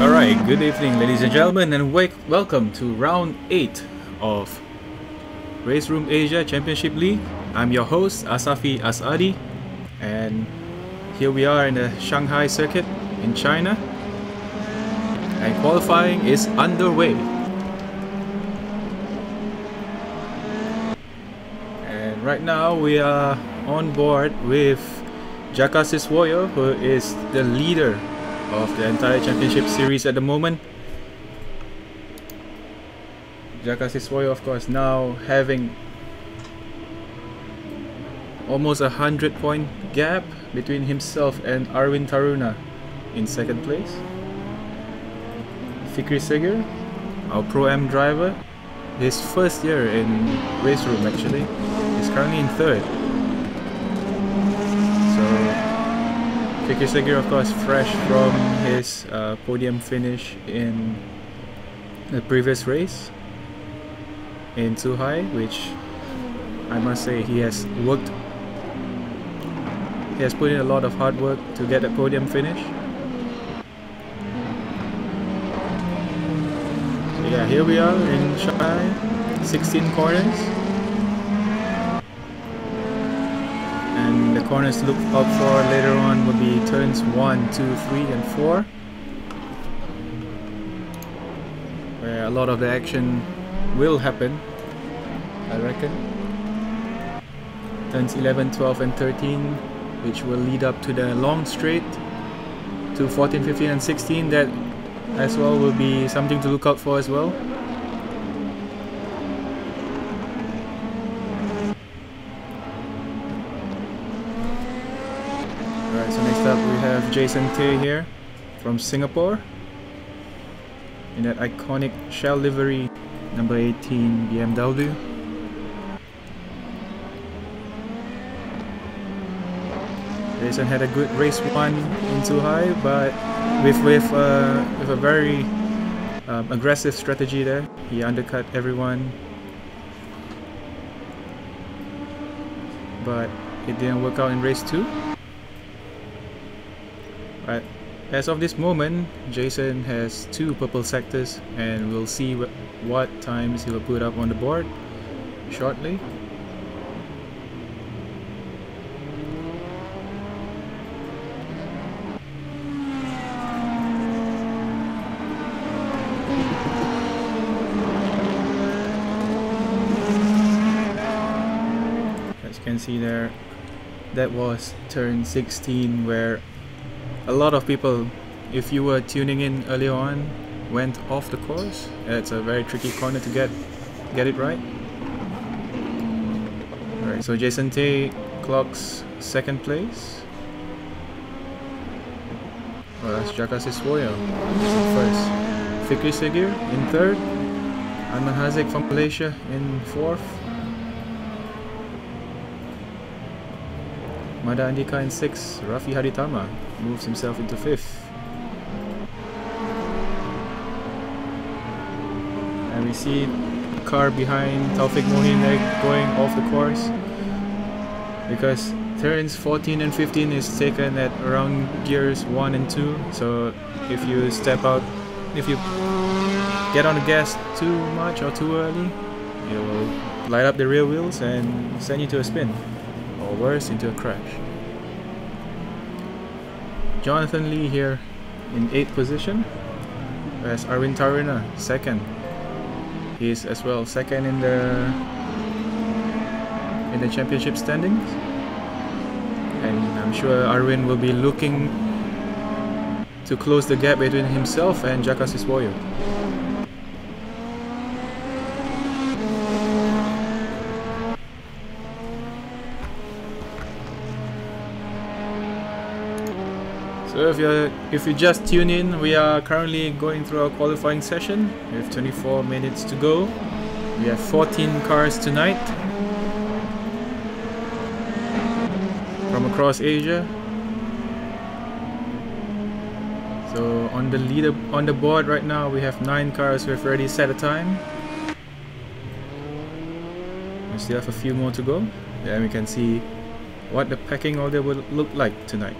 Alright, good evening ladies and gentlemen, and welcome to round 8 of Race Room Asia Championship League. I'm your host Asafi Asadi, and here we are in the Shanghai circuit in China, and qualifying is underway. And right now we are on board with Jaka Siswoyo, who is the leader of the entire championship series at the moment. Jaka Siswoyo, of course, now having almost 100-point gap between himself and Arwin Taruna in second place. Fikri Seger, our Pro-Am driver, his first year in Race Room actually, is currently in third. Fikri Seger, of course, fresh from his podium finish in the previous race in Zhuhai, which I must say he has worked. He has put in a lot of hard work to get a podium finish. So yeah, here we are in Shanghai, 16 corners. And the corners to look out for later on would be turns 1, 2, 3 and 4, where a lot of the action will happen, I reckon. Turns 11, 12 and 13, which will lead up to the long straight to 14, 15 and 16. That as well will be something to look out for as well. Alright, so next up we have Jason Tay here from Singapore in that iconic shell livery, number 18 BMW. Jason had a good race one into high, but with a very aggressive strategy there, he undercut everyone. But it didn't work out in race 2. But as of this moment, Jason has 2 purple sectors, and we'll see what times he will put up on the board shortly. As you can see there, that was turn 16, where a lot of people, if you were tuning in earlier on, went off the course. It's a very tricky corner to get it right. Alright, so Jason Tay clocks 2nd place. Well, that's Jaka Siswoyo in 1st. Fikri Segir in 3rd. Anman Hazik from Malaysia in 4th. Mada Andika in 6th. Rafi Haritama moves himself into 5th. And we see a car behind Taufik Mohin going off the course, because turns 14 and 15 is taken at around gears 1 and 2. So if you step out, if you get on the gas too much or too early, it will light up the rear wheels and send you to a spin, or worse, into a crash. Jonathan Lee here in 8th position, whereas Arvind Taruna 2nd. He's as well 2nd in the championship standings, and I'm sure Arvind will be looking to close the gap between himself and Jaka Siswoyo. So if you just tune in, we are currently going through our qualifying session. We have 24 minutes to go. We have 14 cars tonight from across Asia. So on the board right now, we have 9 cars with already set a time. We still have a few more to go. Then we can see what the pecking order will look like tonight.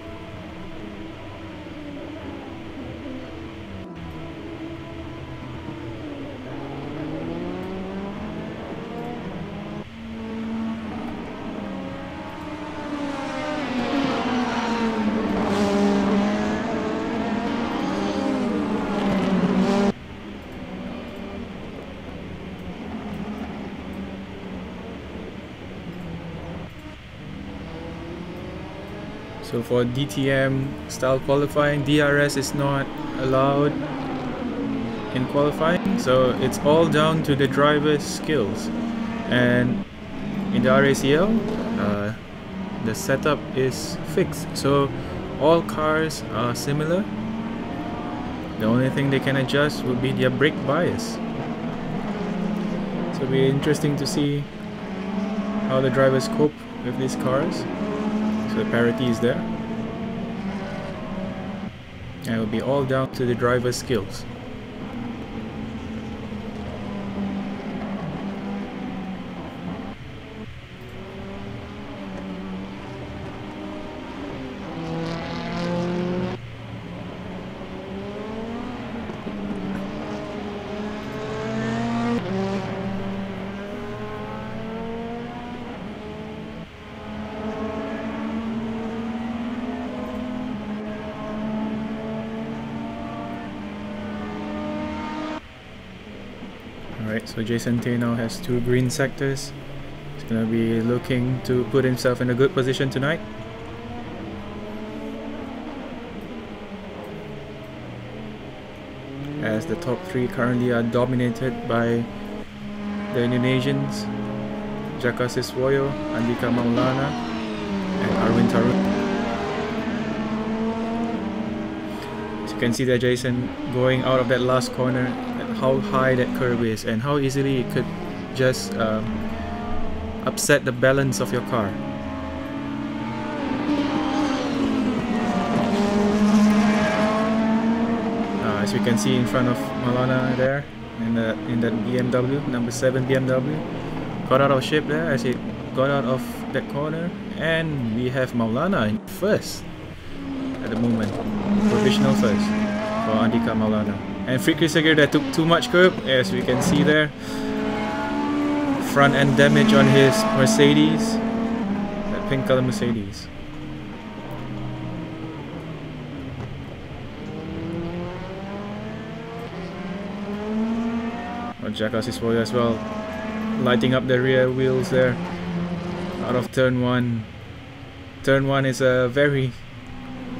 So for DTM style qualifying, DRS is not allowed in qualifying, so it's all down to the driver's skills. And in the RACL, the setup is fixed, so all cars are similar. The only thing they can adjust would be their brake bias. So it'll be interesting to see how the drivers cope with these cars. So the parity is there, and it will be all down to the driver's skills. Alright, so Jason Tay now has 2 green sectors. He's going to be looking to put himself in a good position tonight. As the top 3 currently are dominated by the Indonesians, Jaka Siswoyo, Andika Maulana, and Arvind Tarun. As you can see that Jason going out of that last corner, how high that curve is and how easily it could just upset the balance of your car. can see in front of Maulana there in that BMW, number 7 BMW. Got out of shape there as it got out of that corner, and we have Maulana in first at the moment, provisional first for Andika Maulana. And Fikri Sagir that took too much curb, as we can see there. Front end damage on his Mercedes, that pink color Mercedes. Jackass is as well, lighting up the rear wheels there out of turn 1. Turn 1 is a very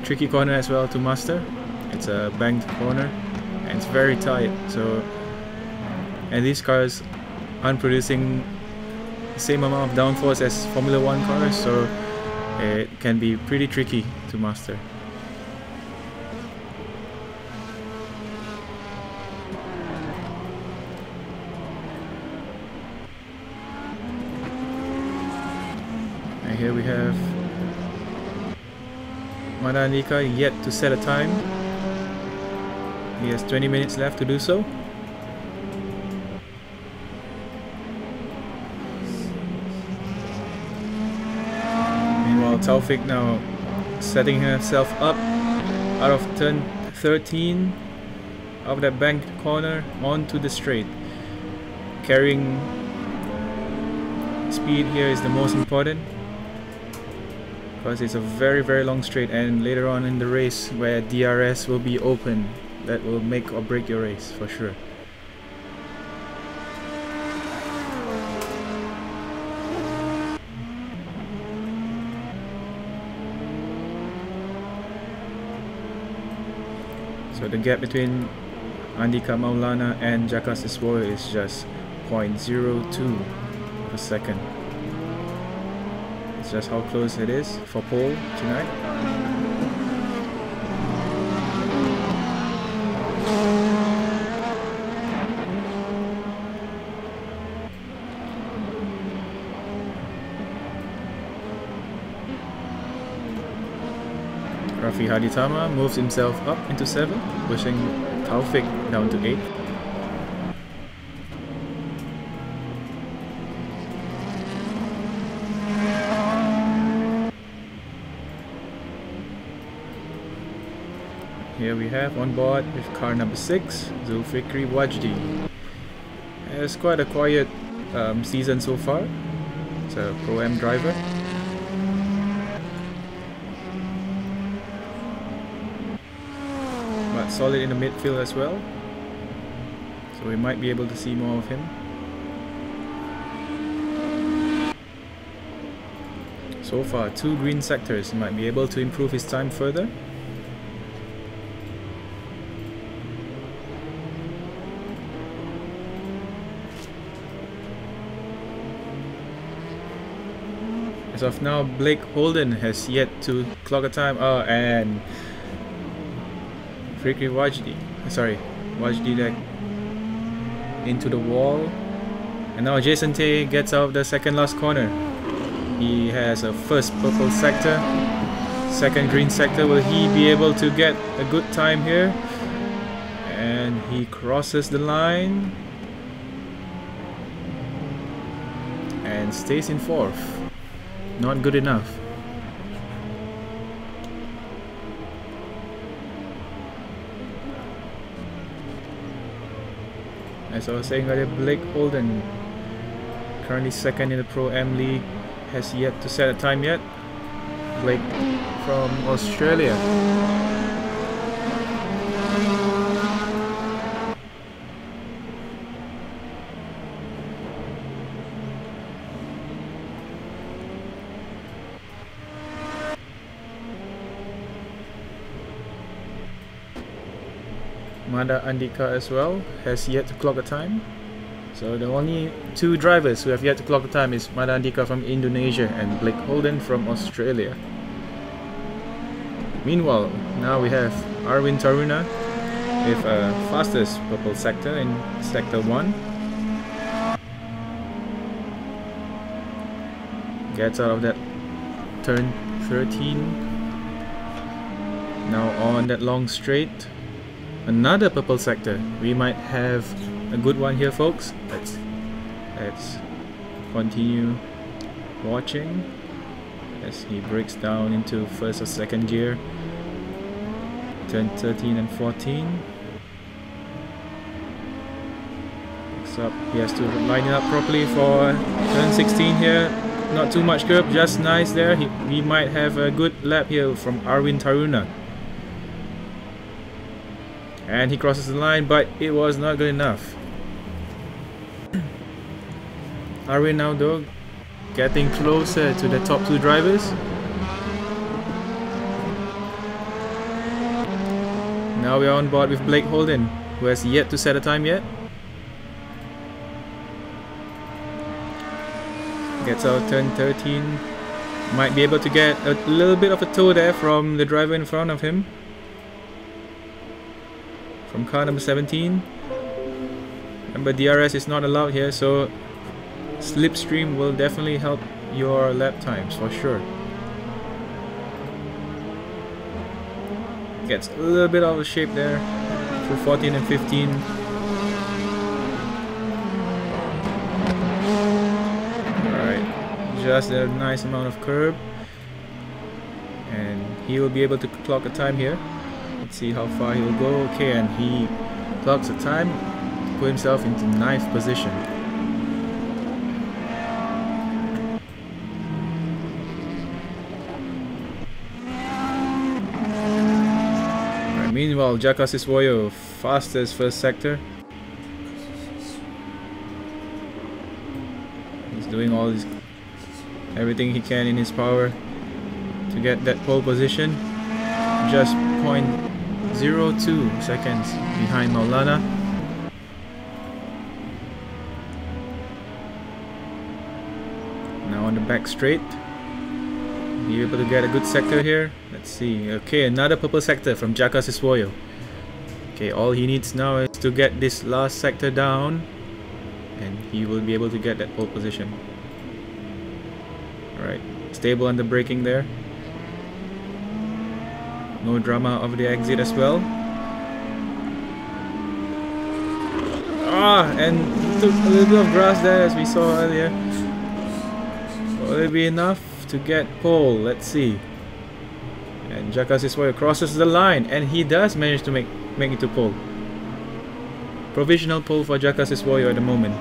tricky corner as well to master. It's a banked corner and it's very tight, so, and these cars aren't producing the same amount of downforce as Formula 1 cars, so it can be pretty tricky to master. And here we have Mada Andika yet to set a time. He has 20 minutes left to do so. Meanwhile, Taufik now setting himself up out of turn 13 of that banked corner onto the straight. Carrying speed here is the most important, because it's a very long straight, and later on in the race where DRS will be open, that will make or break your race for sure. So the gap between Andika Maulana and Jackass Iswoyo is just 0.02 of a second. It's just how close it is for pole tonight. Rafi Haditama moves himself up into 7, pushing Taufik down to 8. Here we have on board with car number 6, Zulfikri Wajdi. It's quite a quiet season so far. It's a Pro-Am driver. But solid in the midfield as well. So we might be able to see more of him. So far, 2 green sectors. He might be able to improve his time further. As of now, Blake Holden has yet to clock a time. Oh, and Fikri Wajdi, Wajdi like into the wall. And now Jason Tay gets out of the second last corner. He has a first purple sector, second green sector. Will he be able to get a good time here? And he crosses the line and stays in 4th. Not good enough. As I was saying earlier, Blake Holden, currently 2nd in the Pro-Am League, has yet to set a time yet. Blake from Australia. Mada Andika as well has yet to clock a time. So the only 2 drivers who have yet to clock a time is Mada Andika from Indonesia and Blake Holden from Australia. Meanwhile, now we have Arwin Taruna with a fastest purple sector in sector 1. Gets out of that turn 13. Now on that long straight. another purple sector. We might have a good one here, folks. Let's continue watching as he breaks down into first or second gear. Turn 13 and 14. Picks up. He has to line it up properly for turn 16 here. Not too much curb, just nice there. We might have a good lap here from Arwin Taruna. And he crosses the line, but it was not good enough. Arwin now though getting closer to the top two drivers. Now we are on board with Blake Holden, who has yet to set a time yet. Gets out turn 13. Might be able to get a little bit of a tow there from the driver in front of him. From car number 17. Remember, DRS is not allowed here, so slipstream will definitely help your lap times for sure. Gets a little bit out of shape there through 14 and 15. Just a nice amount of curb, and he will be able to clock a time here. Let's see how far he will go. Okay, and he clocks a time to put himself into ninth position. Right, meanwhile, Jaka Siswoyo, fastest first sector. He's doing all this, everything he can in his power to get that pole position. Just 0.02 seconds behind Maulana. Now on the back straight, be able to get a good sector here. Let's see. Okay, another purple sector from Jaka Siswoyo. Okay, all he needs now is to get this last sector down, and he will be able to get that pole position. Right, stable under braking there. No drama over the exit as well. And took a little bit of grass there as we saw earlier. Will it be enough to get pole? Let's see. And Jaka Siswoyo crosses the line, and he does manage to make it to pole. Provisional pole for Jaka Siswoyo at the moment.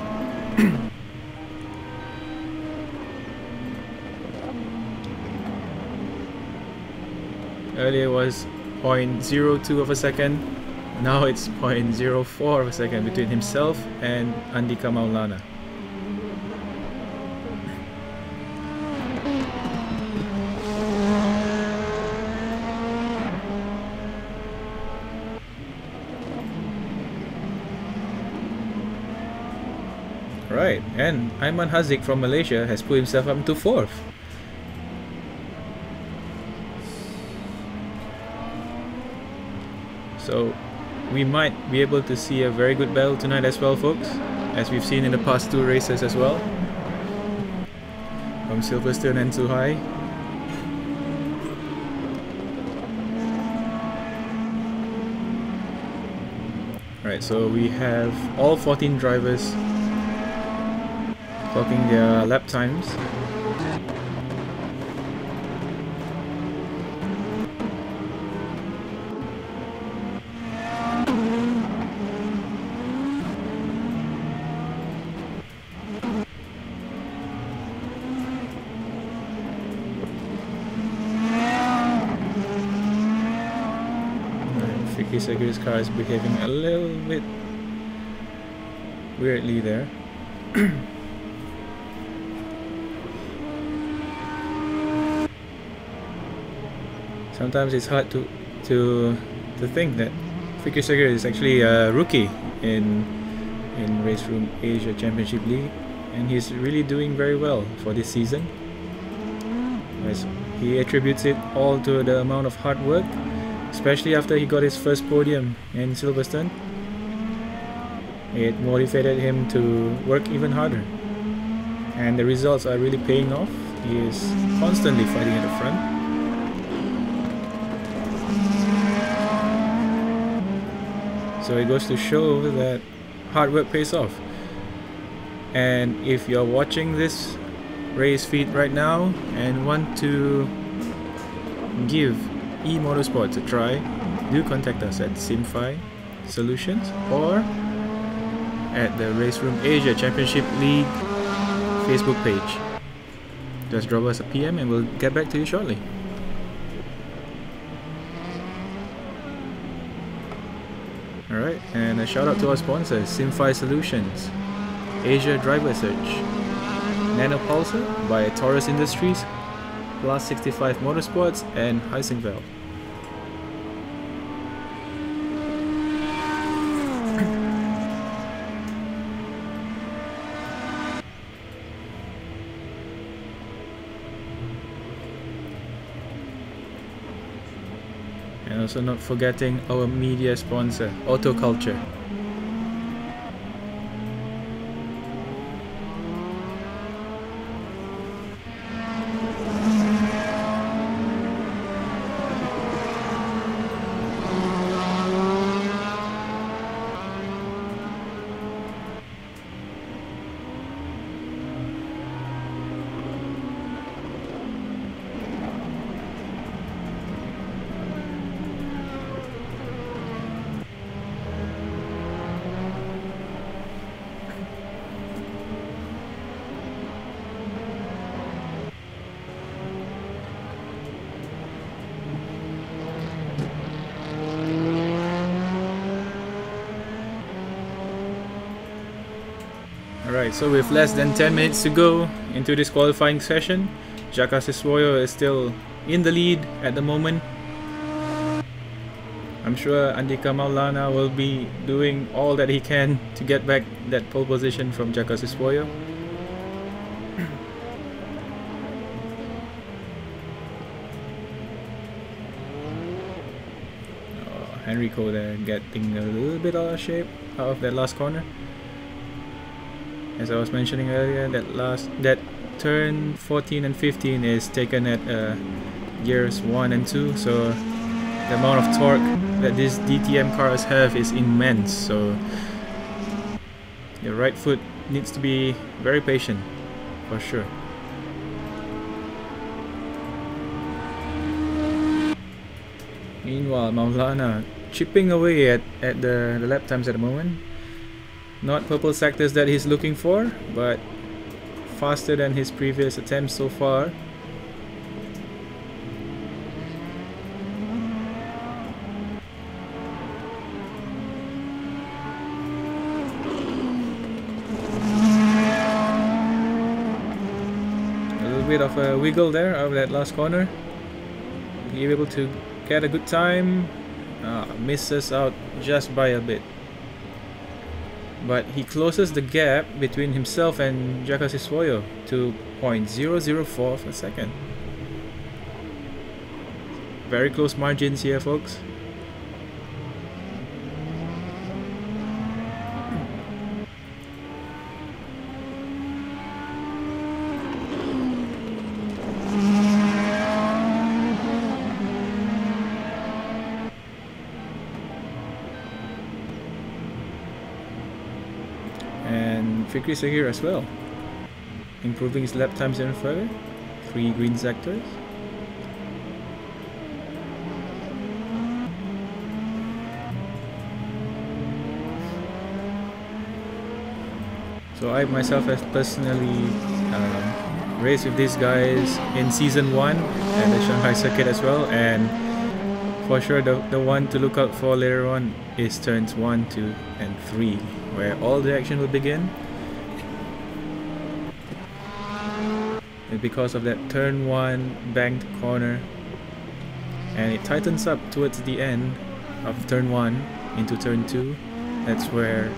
Earlier was 0.02 of a second, now it's 0.04 of a second between himself and Andika Maulana. Right, and Aiman Haziq from Malaysia has put himself up to 4th. So we might be able to see a very good battle tonight as well, folks, as we've seen in the past two races as well, from Silverstone and Zhuhai. Right, so we have all 14 drivers clocking their lap times. Segur's car is behaving a little bit weirdly there. Sometimes it's hard to think that Fikri Segur is actually a rookie in Race Room Asia Championship League, and he's really doing very well for this season. As he attributes it all to the amount of hard work, especially after he got his first podium in Silverstone. It motivated him to work even harder, and the results are really paying off. He is constantly fighting at the front. So it goes to show that hard work pays off. And if you're watching this race feed right now and want to give e-motorsports a try, do contact us at SimFai Solutions or at the Race Room Asia Championship League Facebook page. Just drop us a PM and we'll get back to you shortly. Alright, and a shout out to our sponsors, SimFi Solutions, Asia Driver Search, Nanopulsar by Taurus Industries, Plus 65 Motorsports, and Heisenfeld. And also not forgetting our media sponsor, Autoculture. Alright, so with less than 10 minutes to go into this qualifying session, Jaka Siswoyo is still in the lead at the moment. I'm sure Andika Maulana will be doing all that he can to get back that pole position from Jaka Siswoyo. Enrico there getting a little bit out of shape out of that last corner. As I was mentioning earlier, that turn 14 and 15 is taken at gears 1 and 2, so the amount of torque that these DTM cars have is immense, so your right foot needs to be very patient for sure. Meanwhile, Maulana chipping away at the lap times at the moment. Not purple sectors that he's looking for, but faster than his previous attempts so far. A little bit of a wiggle there out of that last corner. Be able to get a good time. Misses out just by a bit. But he closes the gap between himself and Jaka Siswoyo to 0.004 of a second. Very close margins here, folks. And Fikri Sahir as well, improving his lap times even further. 3 green sectors. So I myself have personally raced with these guys in season 1 at the Shanghai circuit as well, and for sure the one to look out for later on is turns 1, 2 and 3, where all the action will begin. And because of that turn 1 banked corner, and it tightens up towards the end of turn 1 into turn 2, that's where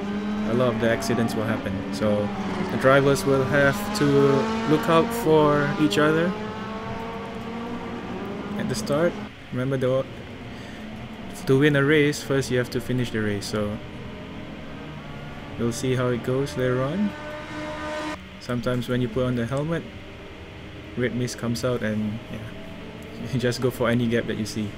a lot of the accidents will happen. So the drivers will have to look out for each other at the start. Remember, to win a race, first you have to finish the race. So we'll see how it goes later on. Sometimes when you put on the helmet, red mist comes out, and yeah, you just go for any gap that you see.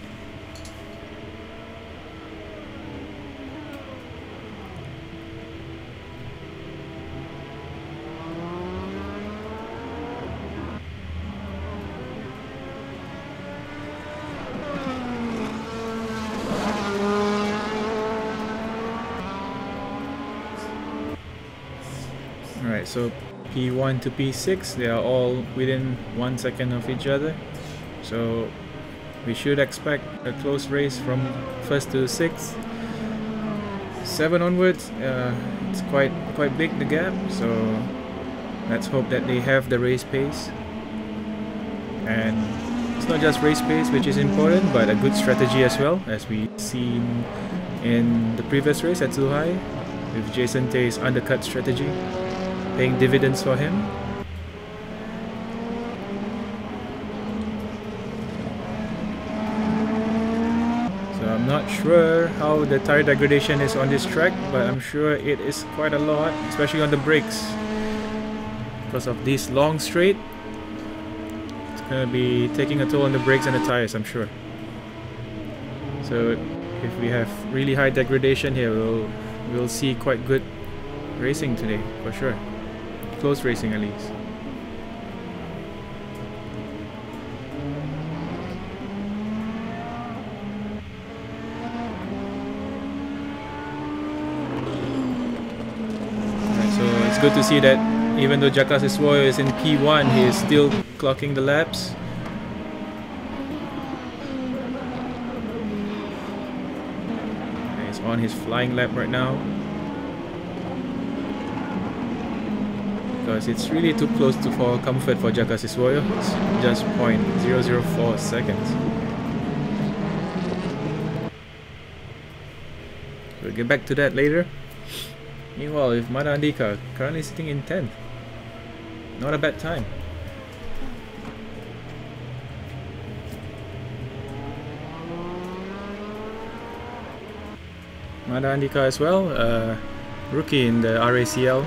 So P1 to P6, they are all within 1 second of each other. So we should expect a close race from 1st to 6th. 7 onwards, it's quite big, the gap. So let's hope that they have the race pace. And it's not just race pace which is important, but a good strategy as well, as we seen in the previous race at Zhuhai with Jason Tay's undercut strategy paying dividends for him. So I'm not sure how the tire degradation is on this track, but I'm sure it is quite a lot, especially on the brakes, because of this long straight. It's gonna be taking a toll on the brakes and the tires, I'm sure. So if we have really high degradation here, we'll see quite good racing today, for sure. Close racing at least. Right, so it's good to see that even though Jaka Siswoyo is in P1, he is still clocking the laps. He's on his flying lap right now, because it's really too close for comfort for Jaka Siswoyo. It's just 0.004 seconds. We'll get back to that later. Meanwhile, with Mada Andika currently sitting in 10th, not a bad time. Mada Andika as well, rookie in the RACL.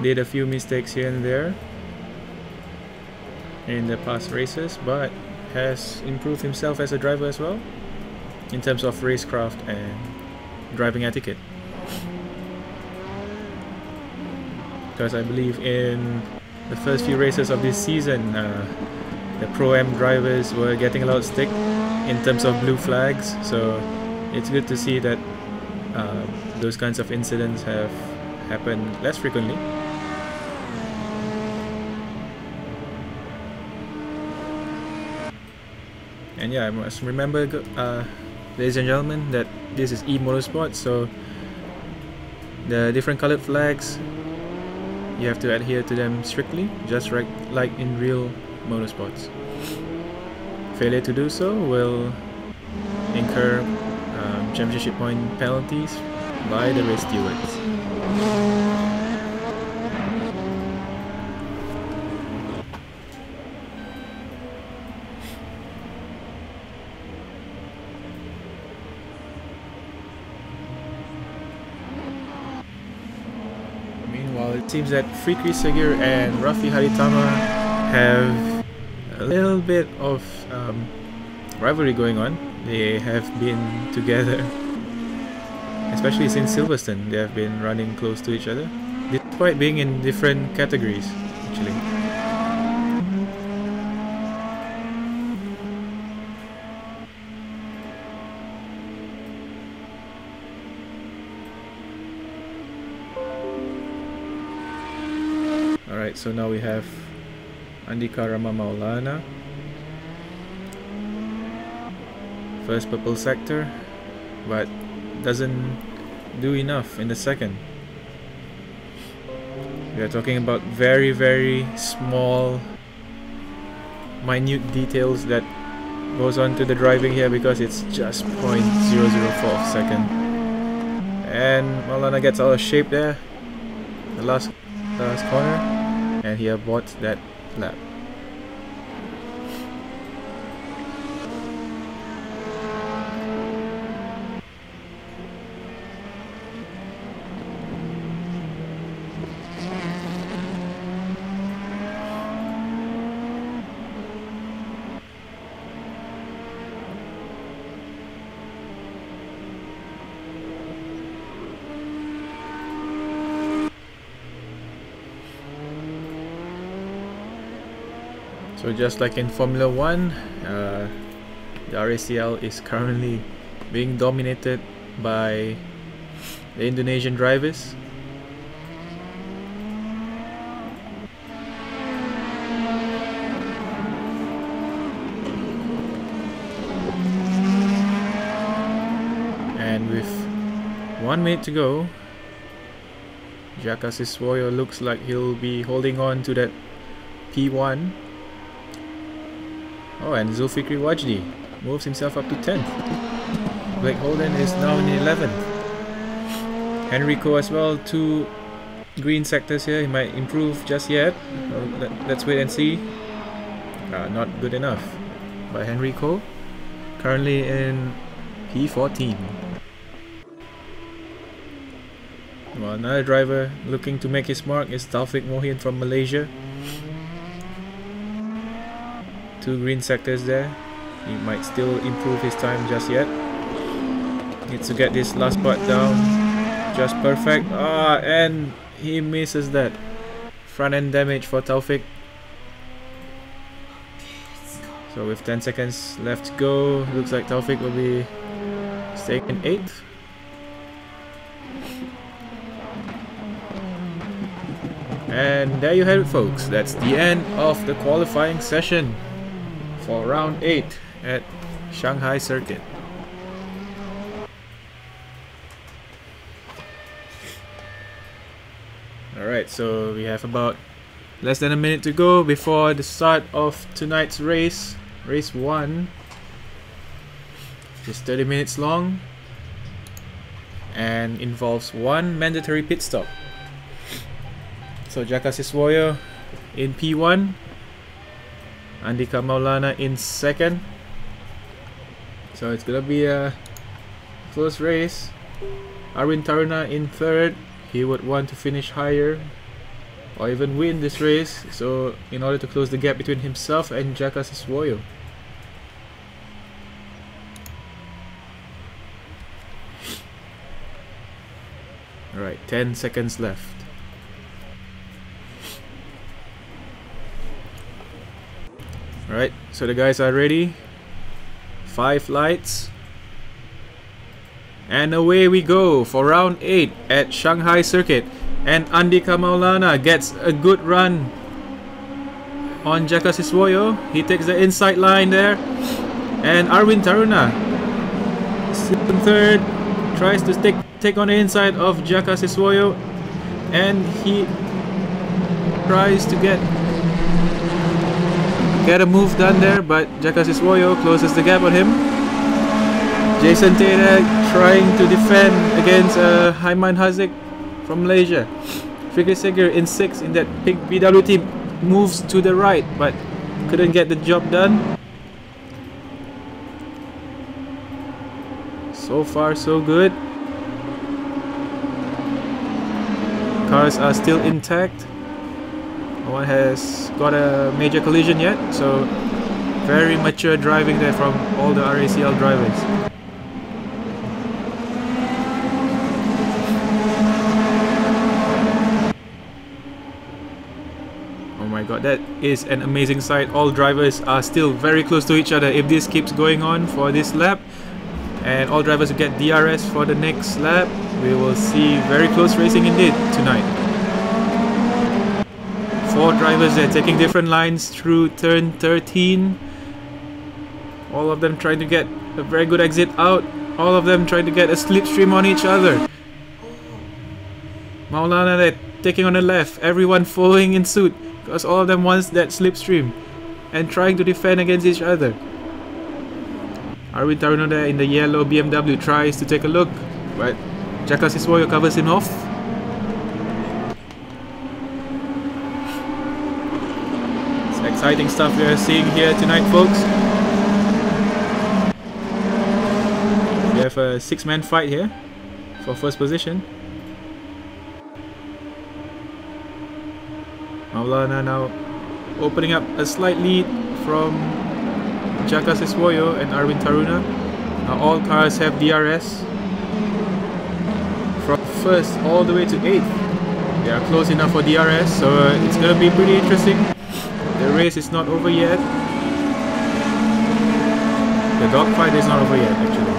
Did a few mistakes here and there in the past races, but has improved himself as a driver as well in terms of racecraft and driving etiquette. Because I believe in the first few races of this season, the Pro-Am drivers were getting a lot of stick in terms of blue flags, so it's good to see that those kinds of incidents have happened less frequently. And yeah, I must remember, ladies and gentlemen, that this is e-motorsport, so the different colored flags, you have to adhere to them strictly, just like in real motorsports. Failure to do so will incur championship point penalties by the race stewards. Meanwhile, it seems that Fikri Segir and Rafi Haritama have a little bit of rivalry going on. They have been together, especially since Silverstone. They have been running close to each other, despite being in different categories, actually. Alright, so now we have Andika Rama Maulana, first purple sector, but doesn't do enough in the second. We are talking about very, very small, minute details that goes on to the driving here, because it's just 0.004 of a second. And Maulana gets out of shape there, the last corner, and he aborts that lap. So just like in Formula 1, the RACL is currently being dominated by the Indonesian drivers. And with 1 minute to go, Jaka Siswoyo looks like he'll be holding on to that P1. Oh, and Zulfikri Wajdi moves himself up to 10th. Blake Holden is now in 11th. Henrico as well, 2 green sectors here. He might improve just yet. Let's wait and see. Not good enough by Henrico. Currently in P14. Well, another driver looking to make his mark is Taufik Mohin from Malaysia. 2 green sectors there. He might still improve his time just yet. Needs to get this last part down just perfect. And he misses that. Front end damage for Taufik. So with 10 seconds left to go, looks like Taufik will be staying in 8th. And there you have it, folks. That's the end of the qualifying session for round 8 at Shanghai Circuit. Alright, so we have about less than a minute to go before the start of tonight's race. Race 1. Just 30 minutes long and involves 1 mandatory pit stop. So Jaka Siswoyo in P1, Andika Maulana in 2nd. So it's gonna be a close race. Arwin Taruna in 3rd. He would want to finish higher or even win this race, so in order to close the gap between himself and Jaka Siswoyo. Alright, 10 seconds left. Alright, so the guys are ready. 5 lights. And away we go for round 8 at Shanghai Circuit. And Andika Maulana gets a good run on Jaka Siswoyo. He takes the inside line there. And Arwin Taruna still in 3rd. Tries to take on the inside of Jaka Siswoyo. And he tries to get a move done there, but Jaka Siswoyo closes the gap on him. Jason Taylor trying to defend against Haiman Haziq from Malaysia. Fikri Seger in 6th in that pink BWT moves to the right, but couldn't get the job done. So far so good. Cars are still intact. No one has got a major collision yet, so very mature driving there from all the RACL drivers. Oh my god, that is an amazing sight. All drivers are still very close to each other. If this keeps going on for this lap and all drivers will get DRS for the next lap, we will see very close racing indeed tonight. 4 drivers there taking different lines through turn 13. All of them trying to get a very good exit out. All of them trying to get a slipstream on each other. Maulana there taking on the left. Everyone following in suit because all of them wants that slipstream and trying to defend against each other. Arwin Taruna there in the yellow BMW tries to take a look, but Jaka Siswoyo covers him off. Exciting stuff we are seeing here tonight, folks. We have a 6-man fight here for first position. Maulana now opening up a slight lead from Jaka Siswoyo and Arwin Taruna. Now all cars have DRS. From 1st all the way to 8th. They are close enough for DRS, so it's gonna be pretty interesting. The race is not over yet. The dogfight is not over yet, actually.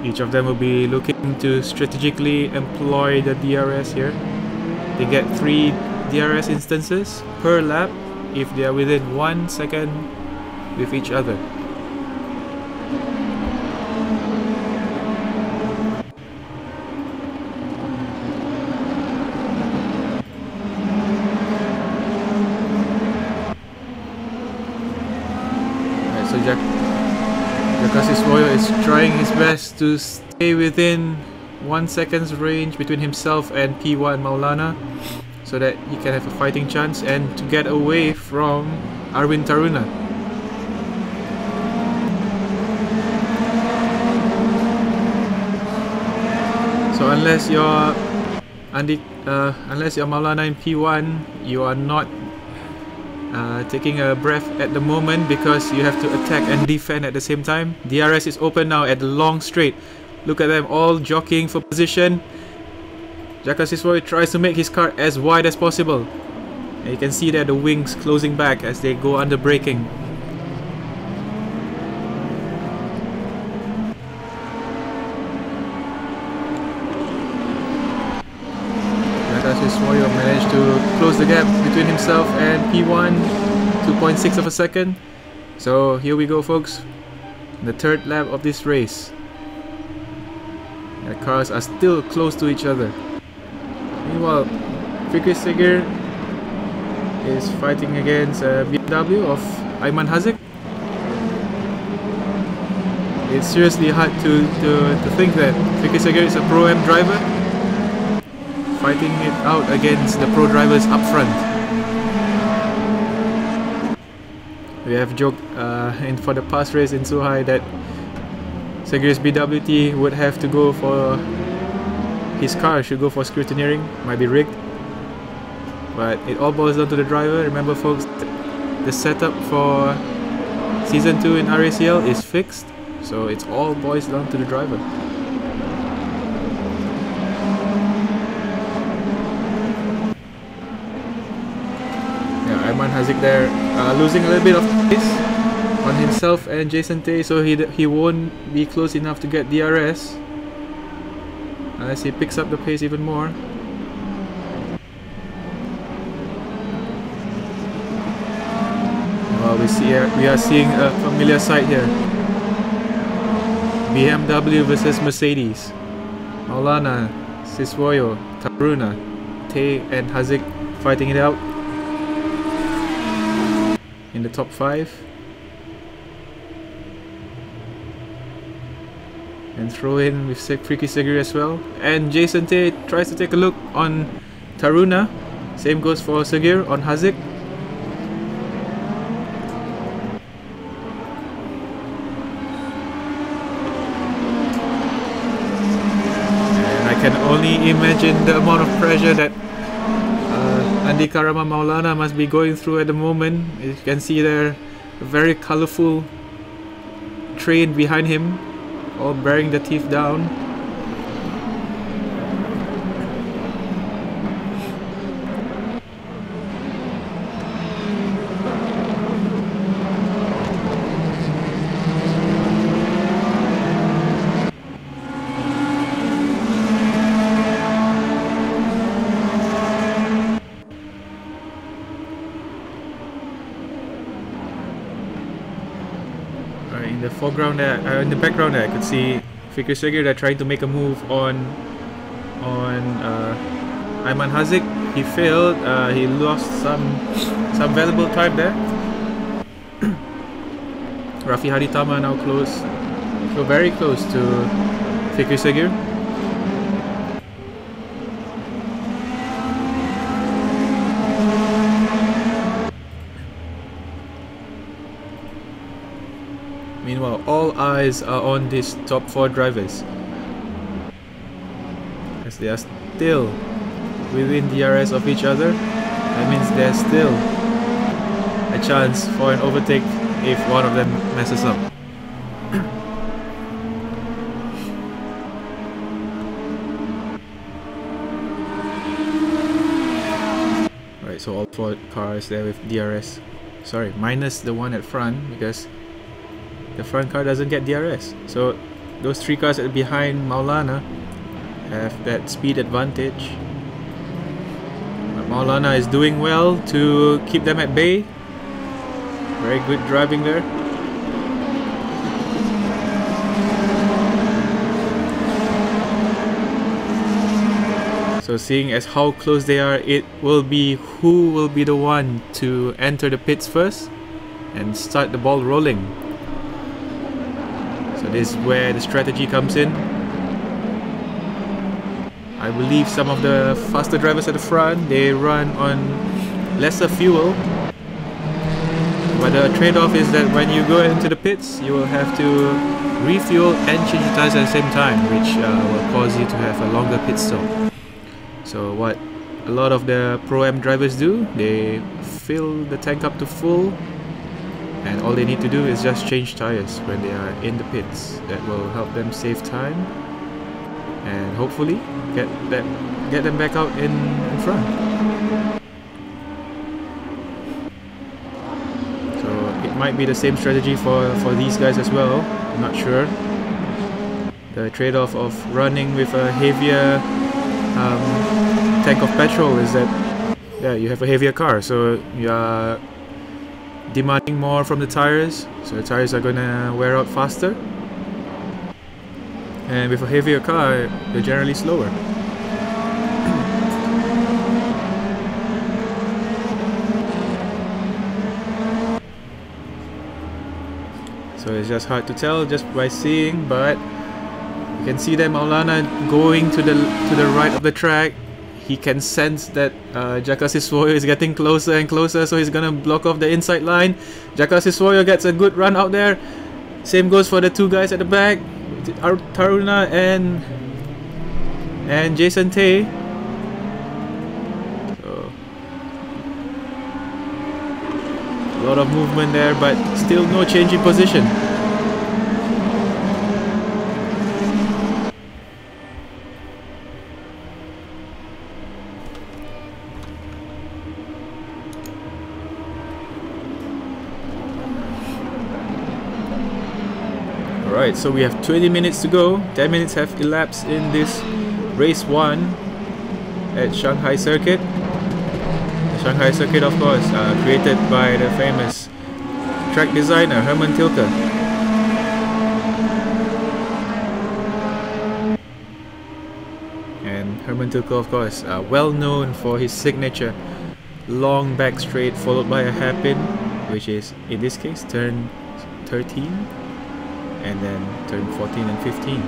Each of them will be looking to strategically employ the DRS here. They get 3 DRS instances per lap if they are within 1 second with each other. Right, so Jakasiswoyo is trying his best to stay within 1 second's range between himself and P1 Maulana, so that he can have a fighting chance and to get away from Arwin Taruna. So unless you're Maulana in P1, you are not taking a breath at the moment because you have to attack and defend at the same time. DRS is open now at the long straight. Look at them all jockeying for position. Jakasiswoyo tries to make his car as wide as possible. And you can see there the wings closing back as they go under braking. Jakasiswoyo managed to close the gap between himself and P1, 2.6 of a second. So here we go, folks. The third lap of this race. The cars are still close to each other. Meanwhile, Fikri Seger is fighting against BMW of Ayman Hazik. It's seriously hard to think that Fikri Seger is a Pro-Am driver fighting it out against the pro drivers up front. We have joked for the past race in Suhai that Seger's BWT would have to go for his car, should go for scrutineering, might be rigged. But it all boils down to the driver. Remember, folks, the setup for Season 2 in RACL is fixed, so it's all boils down to the driver. Yeah, Ayman Hazik there losing a little bit of pace on himself and Jason Tay, so he won't be close enough to get DRS unless he picks up the pace even more. Well, we are seeing a familiar sight here. BMW versus Mercedes. Maulana, Siswoyo, Taruna, Tay and Hazik fighting it out in the top 5. And throw in with Fikri Seger as well. And Jason Tay tries to take a look on Taruna. Same goes for Seger on Hazik. And I can only imagine the amount of pressure that Andika Rama Maulana must be going through at the moment. You can see there a very colourful train behind him, all bearing the teeth down. In the foreground there, in the background there, I could see Fikri Seger there trying to make a move on Ayman Hazik. He failed. He lost some valuable time there. Rafi Haditama now close, so very close to Fikri Seger. Meanwhile, all eyes are on these top 4 drivers, as they are still within DRS of each other. That means there's still a chance for an overtake if one of them messes up. Right, so all 4 cars there with DRS. Sorry, minus the one at front, because the front car doesn't get DRS. So those 3 cars behind Maulana have that speed advantage. But Maulana is doing well to keep them at bay. Very good driving there. So seeing as how close they are, it will be who will be the one to enter the pits first and start the ball rolling. So this is where the strategy comes in. I believe some of the faster drivers at the front, they run on lesser fuel. But the trade-off is that when you go into the pits, you will have to refuel and change the tires at the same time, which will cause you to have a longer pit stop. So what a lot of the Pro-Am drivers do, they fill the tank up to full, and all they need to do is just change tires when they are in the pits. That will help them save time and hopefully get them back out in front. So it might be the same strategy for these guys as well. I'm not sure. The trade-off of running with a heavier tank of petrol is that, yeah, you have a heavier car, so you are demanding more from the tires, so the tires are gonna wear out faster, and with a heavier car they're generally slower. So it's just hard to tell just by seeing, but you can see that Maulana going to the right of the track. He can sense that Jaka Siswoyo is getting closer and closer, so he's gonna block off the inside line. Jaka Siswoyo gets a good run out there. Same goes for the 2 guys at the back, Taruna and Jason Tay. So a lot of movement there, but still no change in position. Alright, so we have 20 minutes to go. 10 minutes have elapsed in this race 1 at Shanghai Circuit. The Shanghai Circuit, of course, created by the famous track designer Hermann Tilke. And Hermann Tilke, of course, well known for his signature long back straight followed by a hairpin, which is in this case turn 13 and then turn 14 and 15.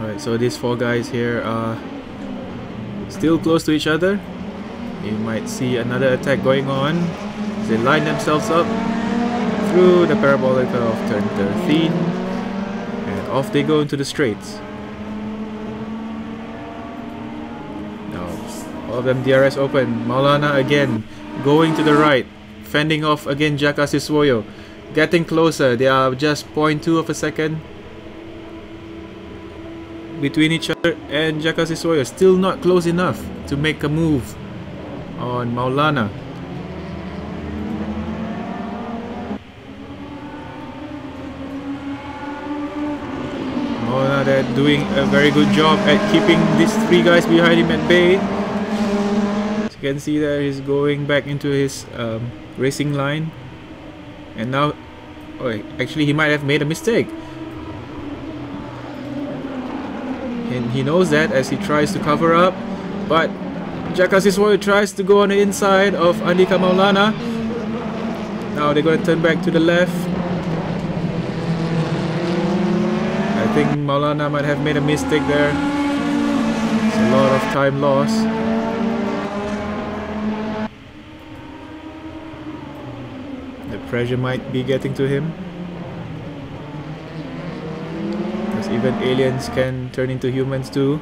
Alright, so these 4 guys here are still close to each other. You might see another attack going on as they line themselves up through the parabolica of turn 13, and off they go into the straights. Now all of them DRS open. Maulana again going to the right, fending off again Jaka Siswoyo, getting closer. They are just 0.2 of a second between each other, and Jaka Siswoyo still not close enough to make a move on Maulana. Maulana, they're doing a very good job at keeping these 3 guys behind him at bay. As you can see there, he's going back into his racing line, and now, oh, actually he might have made a mistake. And he knows that as he tries to cover up, but Jaka Siswoyo tries to go on the inside of Andika Maulana. Now they're going to turn back to the left. I think Maulana might have made a mistake there. It's a lot of time lost. The pressure might be getting to him, because even aliens can turn into humans too.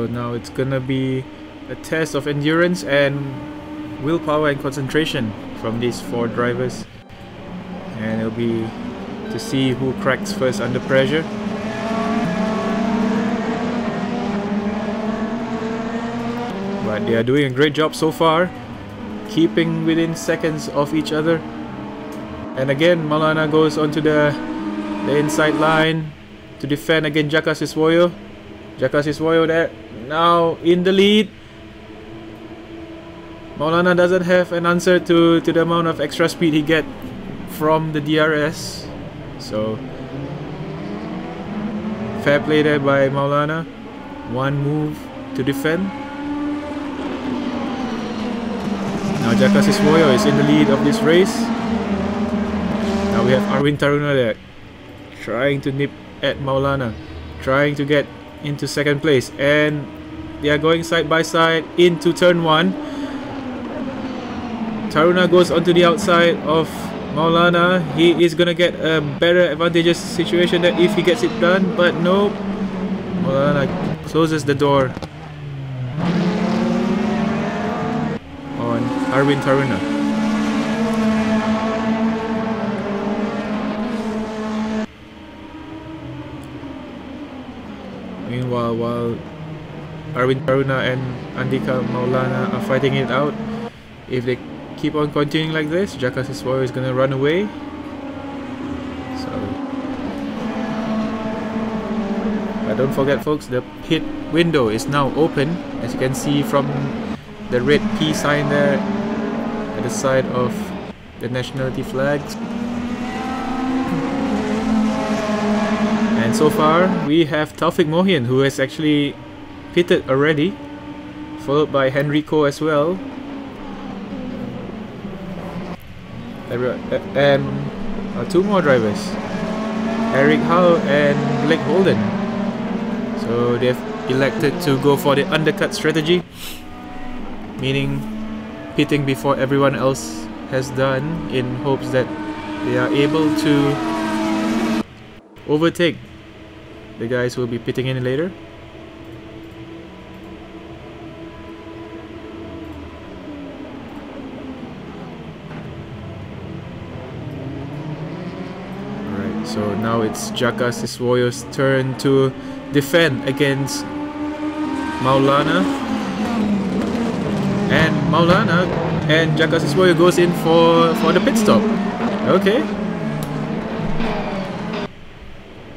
So now it's gonna be a test of endurance and willpower and concentration from these 4 drivers, and it'll be to see who cracks first under pressure. But they are doing a great job so far, keeping within seconds of each other. And again, Maulana goes onto the inside line to defend against Jaka Siswoyo. Jaka Siswoyo there now in the lead. Maulana doesn't have an answer to the amount of extra speed he get from the DRS. So fair play there by Maulana. One move to defend. Now Jaka Siswoyo is in the lead of this race. Now we have Arvind Taruna there, trying to nip at Maulana, trying to get into second place, and they are going side by side into turn 1. Taruna goes onto the outside of Maulana. He is gonna get a better advantageous situation there if he gets it done, but no. Maulana closes the door on Arvind Taruna. Meanwhile, while Arvind Taruna and Andika Maulana are fighting it out, if they keep on continuing like this, Jaka Siswoyo is gonna run away. So, but don't forget, folks, the pit window is now open, as you can see from the red P sign there at the side of the nationality flags. And so far we have Taufik Mohin, who has actually pitted already, followed by Henrico as well, and 2 more drivers, Eric Howe and Blake Holden. So they've elected to go for the undercut strategy, meaning pitting before everyone else has done, in hopes that they are able to overtake the guys who will be pitting in later. Alright, so now it's Jaka Siswoyo's turn to defend against Maulana. And Maulana and Jaka Siswoyo goes in for the pit stop. Okay.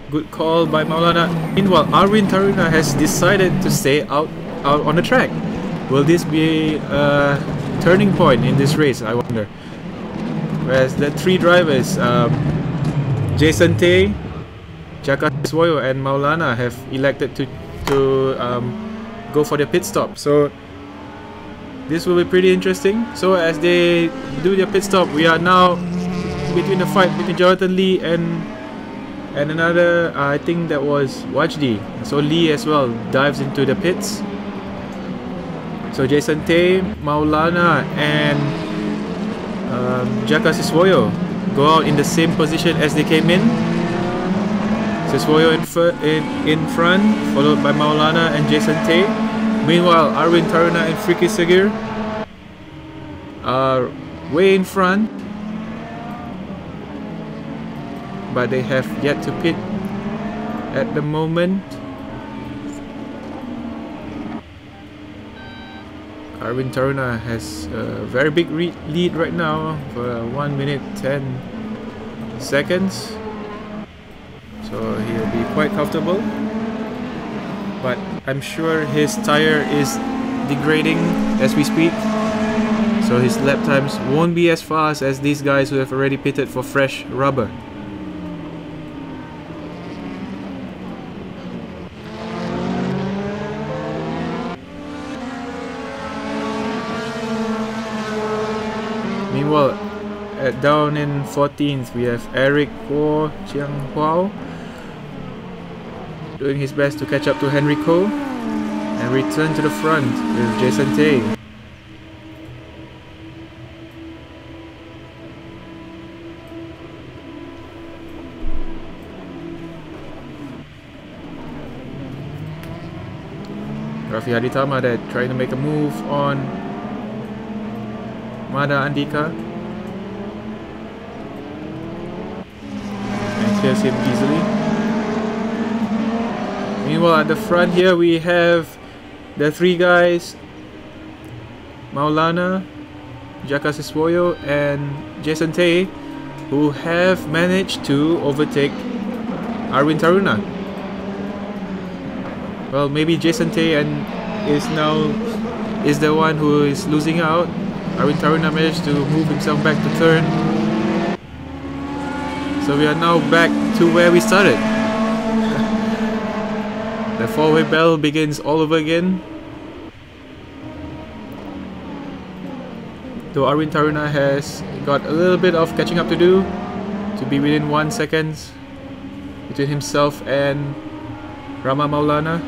Good call by Maulana. Meanwhile, Arvind Taruna has decided to stay out on the track. Will this be a turning point in this race, I wonder? Whereas the 3 drivers, Jason Tay, Jaka Siswoyo and Maulana, have elected to go for the pit stop. So this will be pretty interesting. So as they do their pit stop, we are now between the fight between Jonathan Lee and another, I think that was Wajdi. So Lee as well dives into the pits. So Jason Tay, Maulana and Jaka Siswoyo go out in the same position as they came in. Siswoyo in front, followed by Maulana and Jason Tay. Meanwhile, Arvind Taruna and Friki Sagir are way in front, but they have yet to pit at the moment. Arvind Taruna has a very big lead right now for 1 minute 10 seconds, so he'll be quite comfortable, but I'm sure his tire is degrading as we speak, so his lap times won't be as fast as these guys who have already pitted for fresh rubber. Meanwhile, down in 14th, we have Eric Guo Chiang Huao doing his best to catch up to Henrico and return to the front with Jason Tay. Raffi Haritama there trying to make a move on Mada Andika. And clears him easily. Meanwhile, at the front here we have the three guys, Maulana, Jaka Siswoyo and Jason Tay, who have managed to overtake Arwin Taruna. Well, maybe Jason Tay is the one who is losing out. Arwin Taruna managed to move himself back to third. So we are now back to where we started. The four-way bell begins all over again. Though Arwin Taruna has got a little bit of catching up to do to be within 1 second between himself and Rama Maulana.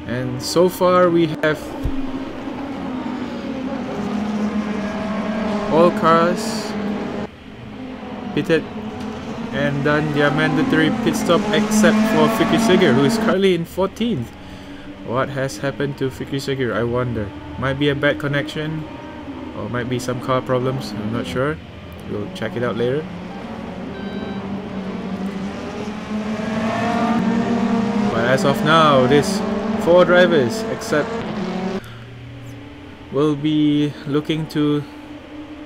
And so far we have all cars pitted and done their mandatory pit stop except for Fikri Seger, who is currently in 14th. What has happened to Fikri Seger, I wonder? Might be a bad connection or might be some car problems, I'm not sure. We'll check it out later. But as of now, this 4 drivers except will be looking to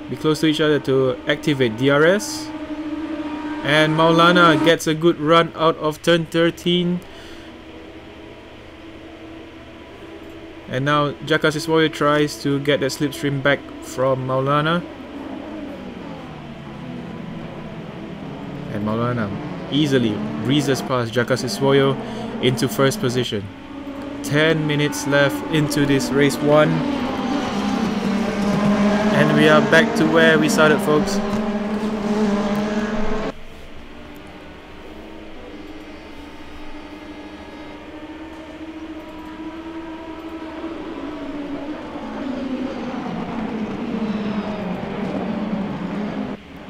be close to each other to activate DRS. And Maulana gets a good run out of turn 13. And now Jaka Siswoyo tries to get the slipstream back from Maulana. And Maulana easily breezes past Jaka Siswoyo into first position. 10 minutes left into this race 1. And we are back to where we started, folks.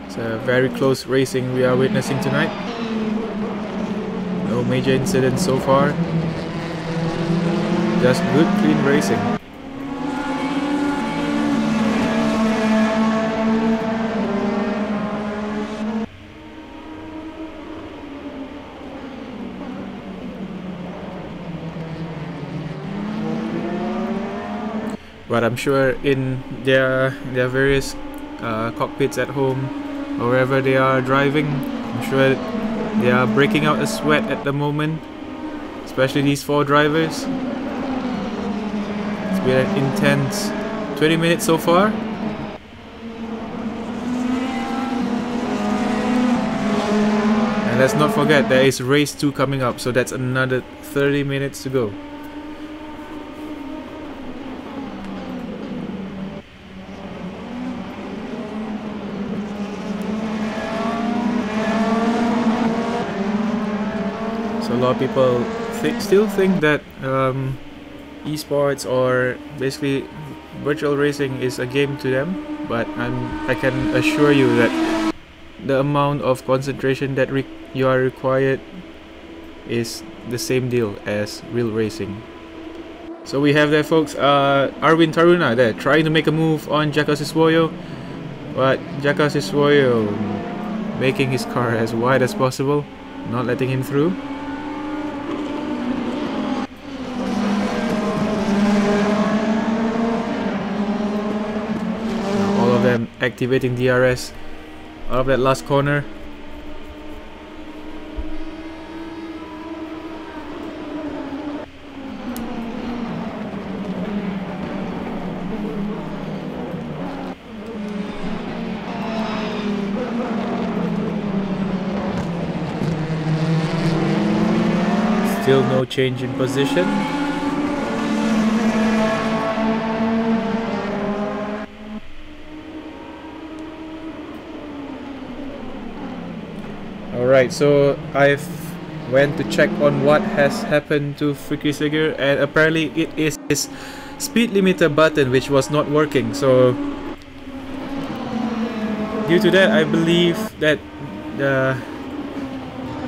It's a very close racing we are witnessing tonight. No major incidents so far. Just good, clean racing. But I'm sure in their various cockpits at home or wherever they are driving, I'm sure they are breaking out a sweat at the moment, especially these 4 drivers. It's been an intense 20 minutes so far. And let's not forget there is race 2 coming up, so that's another 30 minutes to go. A lot of people still think that esports or basically virtual racing is a game to them, but I can assure you that the amount of concentration that you are required is the same deal as real racing. So we have there, folks, Arwin Taruna there trying to make a move on Jaka Siswoyo, but Jaka Siswoyo making his car as wide as possible, not letting him through. Them activating DRS out of that last corner. Still no change in position. Alright, so I've went to check on what has happened to Fikri Seger, and apparently it is his speed limiter button which was not working. So due to that, I believe that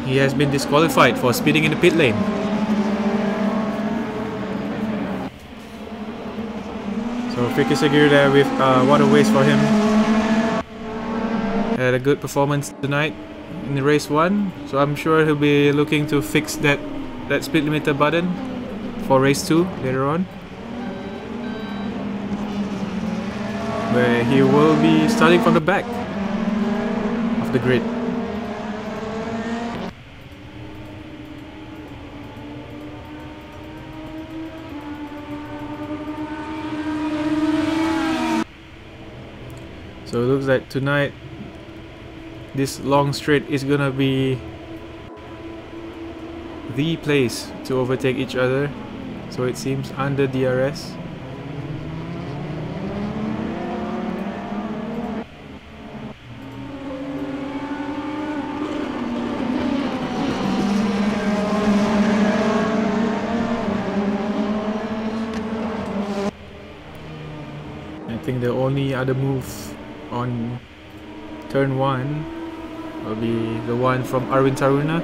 he has been disqualified for speeding in the pit lane. So Fiki Segir there with what a waste for him. Had a good performance tonight in the race 1, so I'm sure he'll be looking to fix that speed limiter button for race 2 later on, where he will be starting from the back of the grid. So it looks like tonight this long straight is gonna be the place to overtake each other, so it seems, under DRS. I think the only other move on turn 1 will be the one from Arvind Taruna.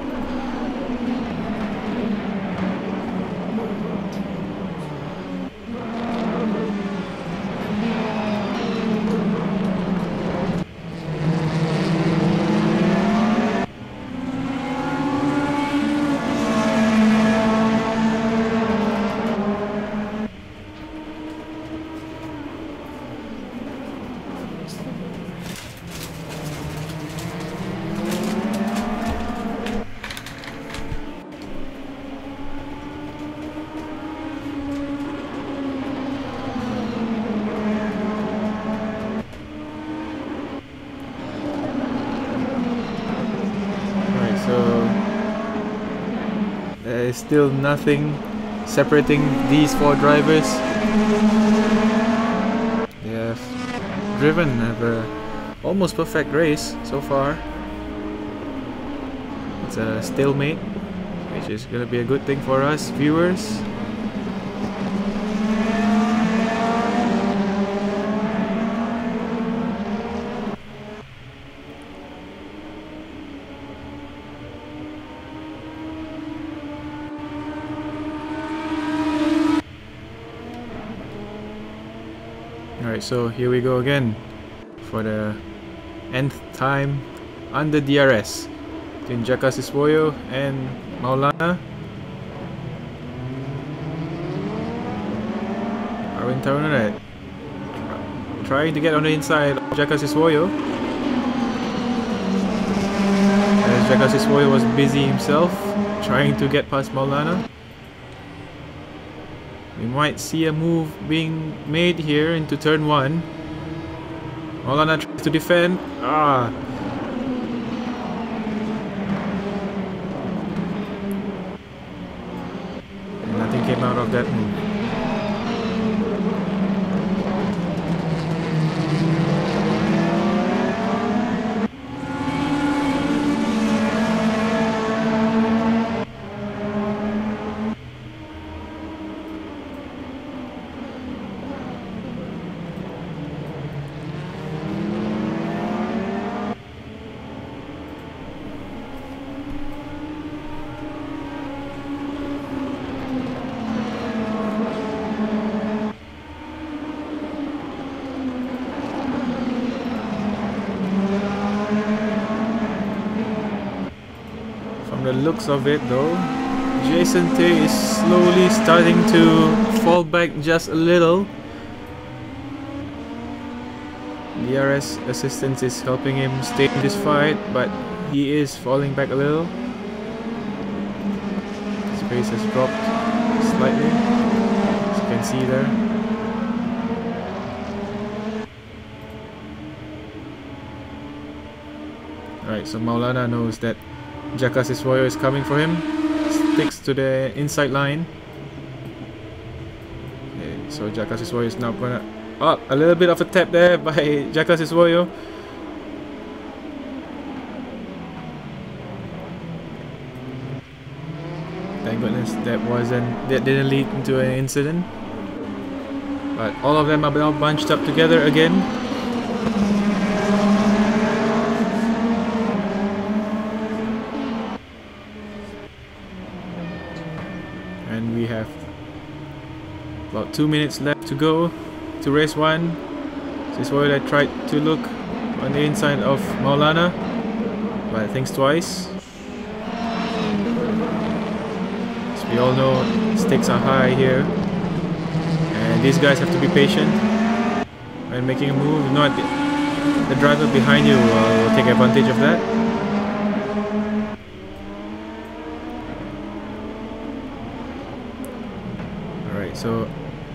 There is still nothing separating these 4 drivers. They have driven a almost perfect race so far. It's a stalemate, which is gonna be a good thing for us viewers. Alright, so here we go again for the nth time under DRS between Jaka Siswoyo and Maulana. Arvind Taruna trying to get on the inside of Jaka Siswoyo, as Jaka Siswoyo was busy himself trying to get past Maulana. We might see a move being made here into turn 1. Maulana tries to defend. And nothing came out of that move. The looks of it though, Jason Tay is slowly starting to fall back just a little. DRS assistance is helping him stay in this fight, but he is falling back a little. His pace has dropped slightly, as you can see there. Alright, so Maulana knows that Jaka Siswoyo is coming for him, sticks to the inside line. Okay, so Jaka Siswoyo is now gonna... Oh, a little bit of a tap there by Jaka Siswoyo. Thank goodness that didn't lead into an incident. But all of them are now bunched up together again. we have about 2 minutes left to go to race 1. This is where I tried to look on the inside of Maulana, but thinks twice. As we all know, stakes are high here, and these guys have to be patient when making a move. If not, the driver behind you will take advantage of that. Alright, so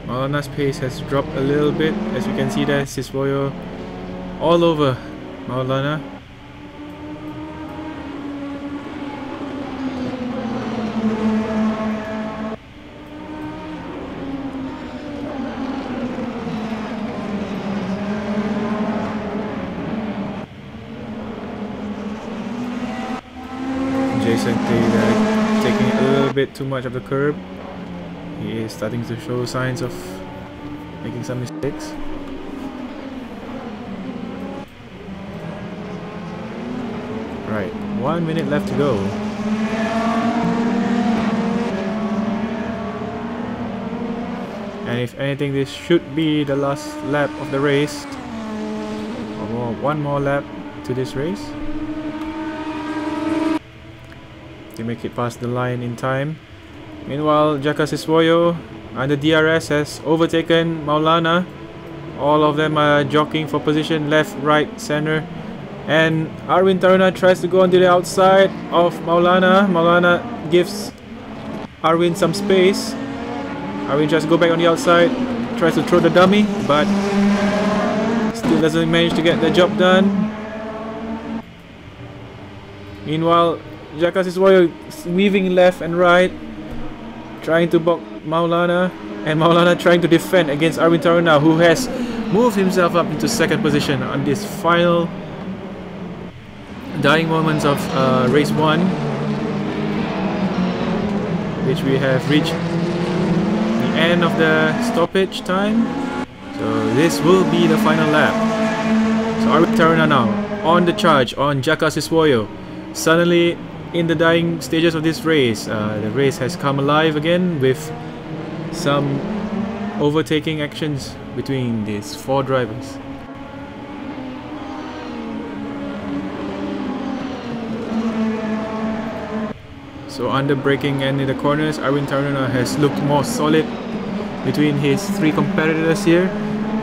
Maulana's pace has dropped a little bit. As you can see there, Siswoyo all over Maulana. Jason taking a little bit too much of the curb. He is starting to show signs of making some mistakes. Right, 1 minute left to go. And if anything, this should be the last lap of the race. Or one more lap to this race to make it past the line in time. Meanwhile, Jaka Siswoyo under DRS has overtaken Maulana. All of them are jockeying for position, left, right, center. And Arvind Taruna tries to go onto the outside of Maulana. Maulana gives Arvind some space. Arvind tries to go back on the outside, tries to throw the dummy, but still doesn't manage to get the job done. Meanwhile, Jaka Siswoyo weaving left and right, trying to block Maulana, and Maulana trying to defend against Arvind Taruna, who has moved himself up into second position on this final dying moments of race 1, which we have reached the end of the stoppage time. So this will be the final lap. So Arvind Taruna now on the charge on Jaka Siswoyo. Suddenly, in the dying stages of this race, the race has come alive again with some overtaking actions between these 4 drivers. So under braking and in the corners, Arvind Taruna has looked more solid between his 3 competitors here.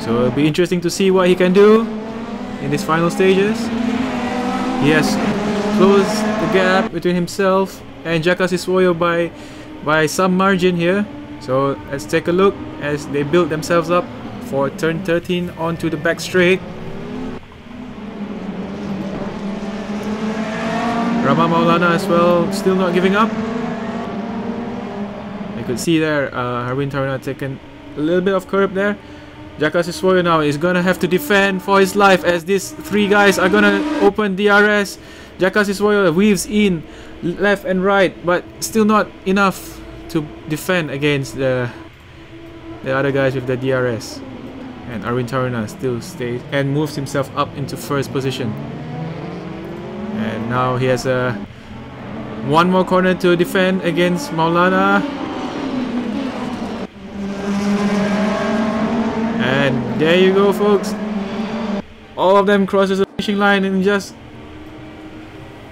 So it'll be interesting to see what he can do in these final stages. He has closed the gap between himself and Jaka Siswoyo by some margin here. So let's take a look as they build themselves up for turn 13 onto the back straight. Rama Maulana as well, still not giving up. You could see there, Arvind Taruna taken a little bit of curb there. Jaka Siswoyo now is gonna have to defend for his life as these 3 guys are gonna open DRS. Jaka Siswoyo weaves in left and right, but still not enough to defend against the other guys with the DRS. And Arvind Taruna still stays and moves himself up into first position. And now he has one more corner to defend against Maulana. And there you go, folks. All of them crosses the finishing line in just,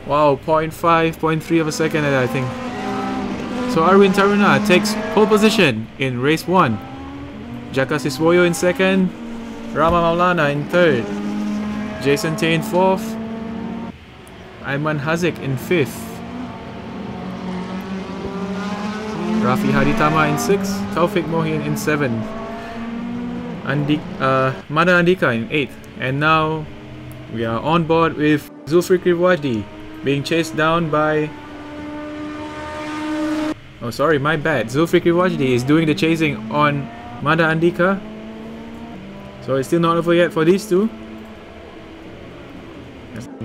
wow, 0.5, 0.3 of a second, I think. So Arvind Taruna takes pole position in race 1. Jaka Siswoyo in second. Rama Maulana in third. Jason Tay in fourth. Aiman Haziq in 5th, Rafi Haditama in 6th, Taufik Mohin in 7th, Mada Andika in 8th, and now we are on board with Zulfikri Wajdi being chased down by, oh sorry, my bad, Zulfikri Wajdi is doing the chasing on Mada Andika, so it's still not over yet for these two.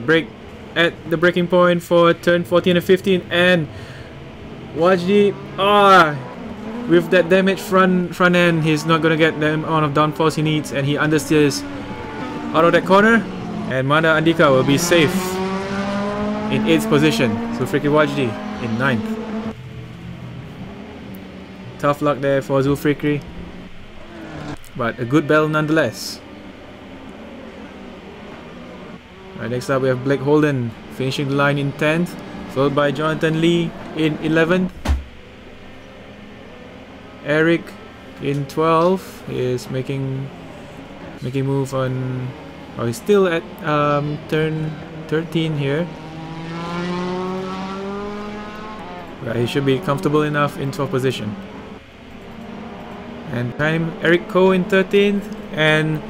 Break at the breaking point for turn 14 and 15, and Wajdi, with that damaged front end, he's not gonna get the amount of downforce he needs, and he understeers out of that corner, and Mada Andika will be safe in 8th position. So Zulfikri Wajdi in 9th. Tough luck there for Zulfikri, but a good battle nonetheless. Right, next up we have Blake Holden finishing the line in 10th, followed by Jonathan Lee in 11th. Eric in 12th is making move on. Oh, he's still at turn 13 here. But he should be comfortable enough in 12th position. And behind him, Eric Koh in 13th, and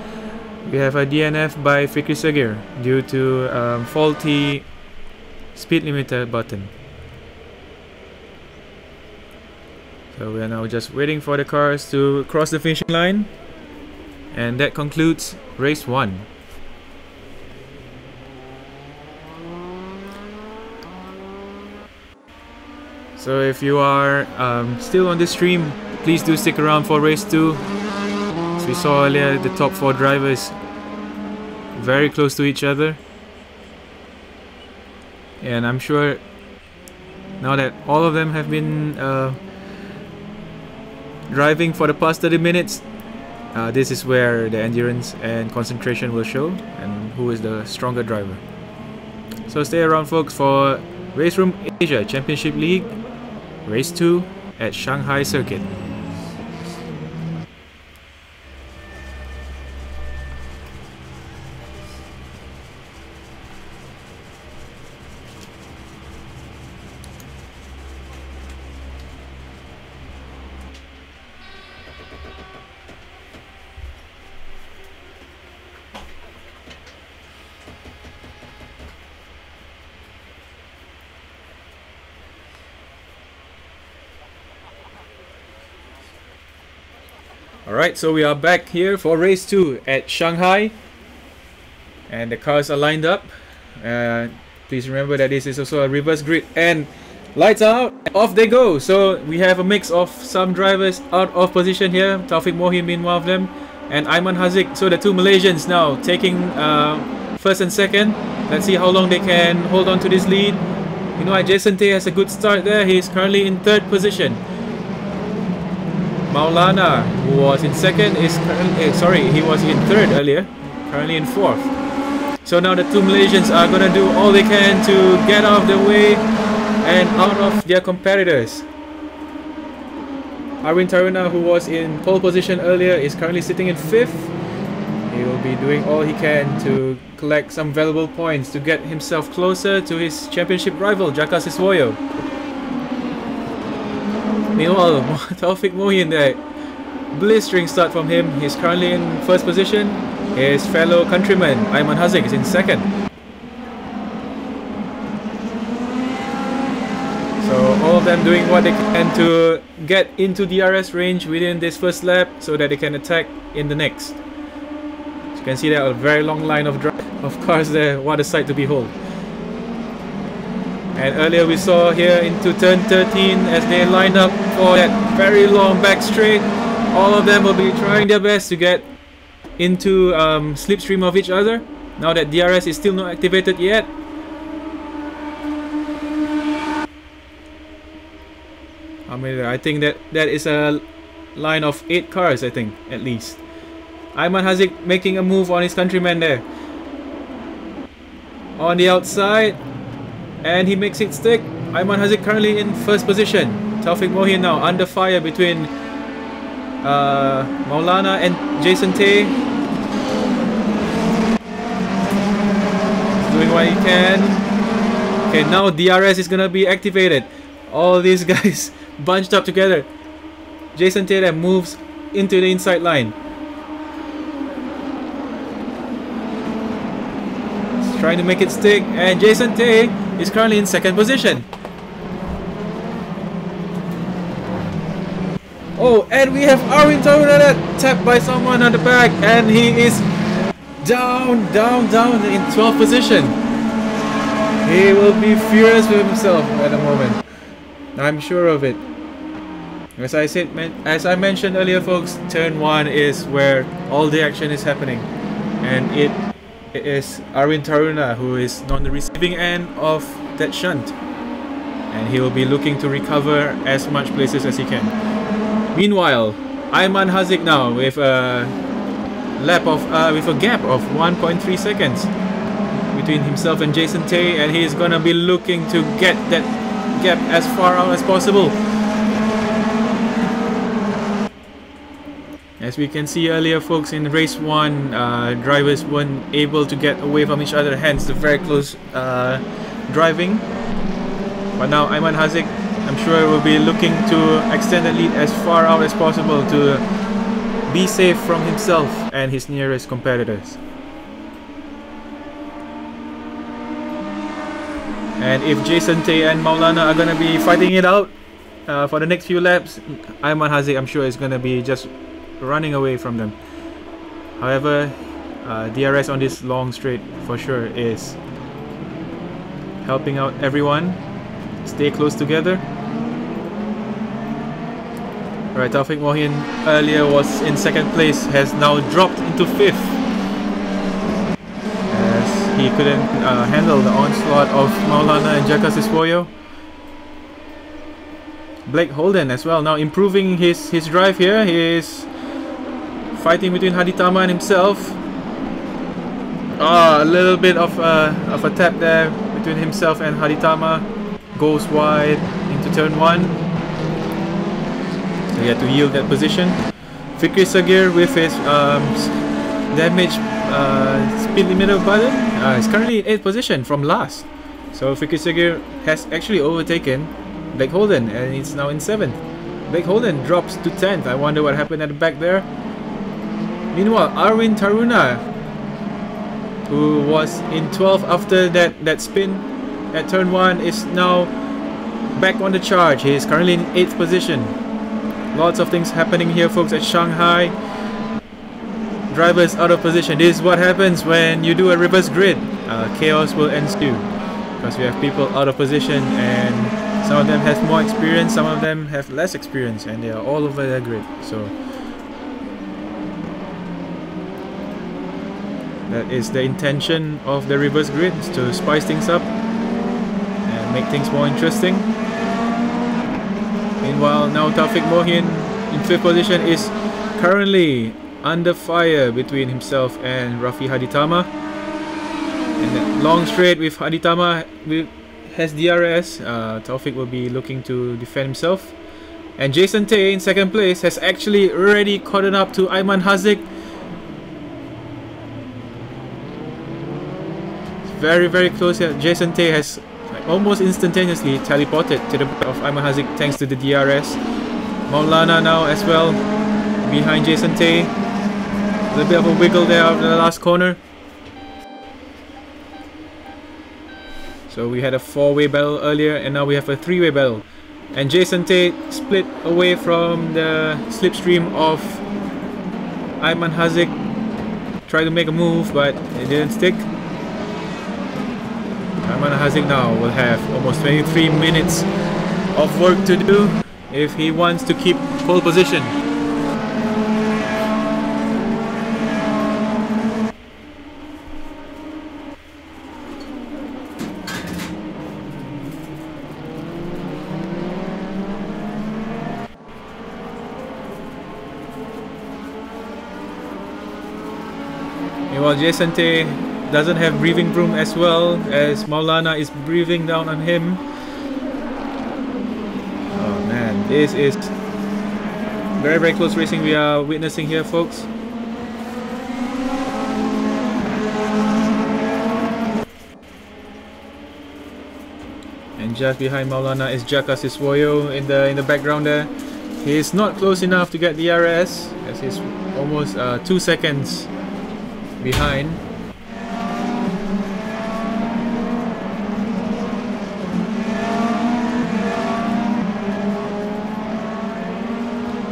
we have a DNF by Fikri Sagir due to faulty speed limiter button. So we are now just waiting for the cars to cross the finishing line, and that concludes race 1. So if you are still on the stream, please do stick around for race 2. As we saw earlier, the top 4 drivers very close to each other, and I'm sure now that all of them have been driving for the past 30 minutes, this is where the endurance and concentration will show and who is the stronger driver. So stay around, folks, for Race Room Asia Championship League Race 2 at Shanghai Circuit. Alright, so we are back here for race 2 at Shanghai, and the cars are lined up. Please remember that this is also a reverse grid, and lights out, off they go. So we have a mix of some drivers out of position here, Taufik Mohim being one of them, and Aiman Haziq. So the two Malaysians now taking first and second. Let's see how long they can hold on to this lead. You know what, Jason Tay has a good start there. He's currently in 3rd position. Maulana, who was in 2nd, is he was in 3rd earlier, currently in 4th. So now the two Malaysians are gonna do all they can to get out of the way and out of their competitors. Arwin Taruna, who was in pole position earlier, is currently sitting in 5th. He will be doing all he can to collect some valuable points to get himself closer to his championship rival, Jaka Siswoyo. Meanwhile, Taufik Mohim there, blistering start from him. He's currently in 1st position. His fellow countryman Aiman Haziq is in 2nd. So all of them doing what they can to get into DRS range within this first lap so that they can attack in the next. As you can see, there are a very long line of cars there. What a sight to behold. And earlier we saw here into turn 13 as they lined up for that very long back straight. All of them will be trying their best to get into slipstream of each other. Now that DRS is still not activated yet. I think that is a line of 8 cars, I think, at least. Aiman Haziq making a move on his countryman there. On the outside. And he makes it stick. Aiman Haziq currently in 1st position. Taufik Mohim now under fire between Maulana and Jason Tay. He's doing what he can. Okay, now DRS is gonna be activated. All these guys bunched up together. Jason Tay then moves into the inside line. He's trying to make it stick, and Jason Tay is currently in 2nd position. Oh, and we have Arwin Taruna tapped by someone on the back, and he is down in 12th position. He will be furious with himself at the moment. I'm sure of it. As I mentioned earlier, folks, turn 1 is where all the action is happening, and it is Arwin Taruna who is on the receiving end of that shunt, and he will be looking to recover as much places as he can. Meanwhile, Ayman Hazik now with a gap of 1.3 seconds between himself and Jason Tay, and he's gonna be looking to get that gap as far out as possible. As we can see earlier, folks, in race 1, drivers weren't able to get away from each other, hence the very close driving. But now Ayman Hazik, I'm sure, will be looking to extend the lead as far out as possible to be safe from himself and his nearest competitors. And if Jason Tay and Maulana are going to be fighting it out for the next few laps, Ayman Hazik, I'm sure, is going to be just running away from them. However, DRS on this long straight for sure is helping out everyone. Stay close together. Right, Taufik Mohin earlier was in second place, has now dropped into 5th as he couldn't handle the onslaught of Maulana and Jaka Siswoyo. Blake Holden as well, now improving his drive here. He is fighting between Haditama and himself. A little bit of a tap there between himself and Haditama. Goes wide into turn 1. So he had to yield that position. Fikri Sagir with his damaged speed limiter button is currently in 8th position from last. So Fikri Sagir has actually overtaken Blake Holden and it's now in 7th. Blake Holden drops to 10th. I wonder what happened at the back there. Meanwhile, Arwin Taruna, who was in 12th after that spin at turn 1, is now back on the charge. He is currently in 8th position. Lots of things happening here, folks, at Shanghai. Drivers out of position. This is what happens when you do a reverse grid. Chaos will ensue because we have people out of position, and some of them have more experience, some of them have less experience, and they are all over the grid. So that is the intention of the reverse grid, to spice things up and make things more interesting. Meanwhile, now Taufik Mohin in 5th position is currently under fire between himself and Rafi Haditama. And that long straight with Haditama has DRS. Taufik will be looking to defend himself. And Jason Tay in 2nd place has actually already caught up to Ayman Hazik. Very, very close here. Jason Tay has almost instantaneously teleported to the back of Ayman Hazik thanks to the DRS. Maulana now as well behind Jason Tay. A little bit of a wiggle there after the last corner. So we had a 4-way battle earlier and now we have a 3-way battle. And Jason Tay split away from the slipstream of Ayman Hazik. Tried to make a move but it didn't stick. Ayman Hazik now will have almost 23 minutes of work to do if he wants to keep pole position. Meanwhile, Jason Tay doesn't have breathing room as well, as Maulana is breathing down on him. Oh man, this is very, very close racing we are witnessing here, folks. And just behind Maulana is Jaka Siswoyo in the background there. He is not close enough to get the DRS, as he's almost 2 seconds behind.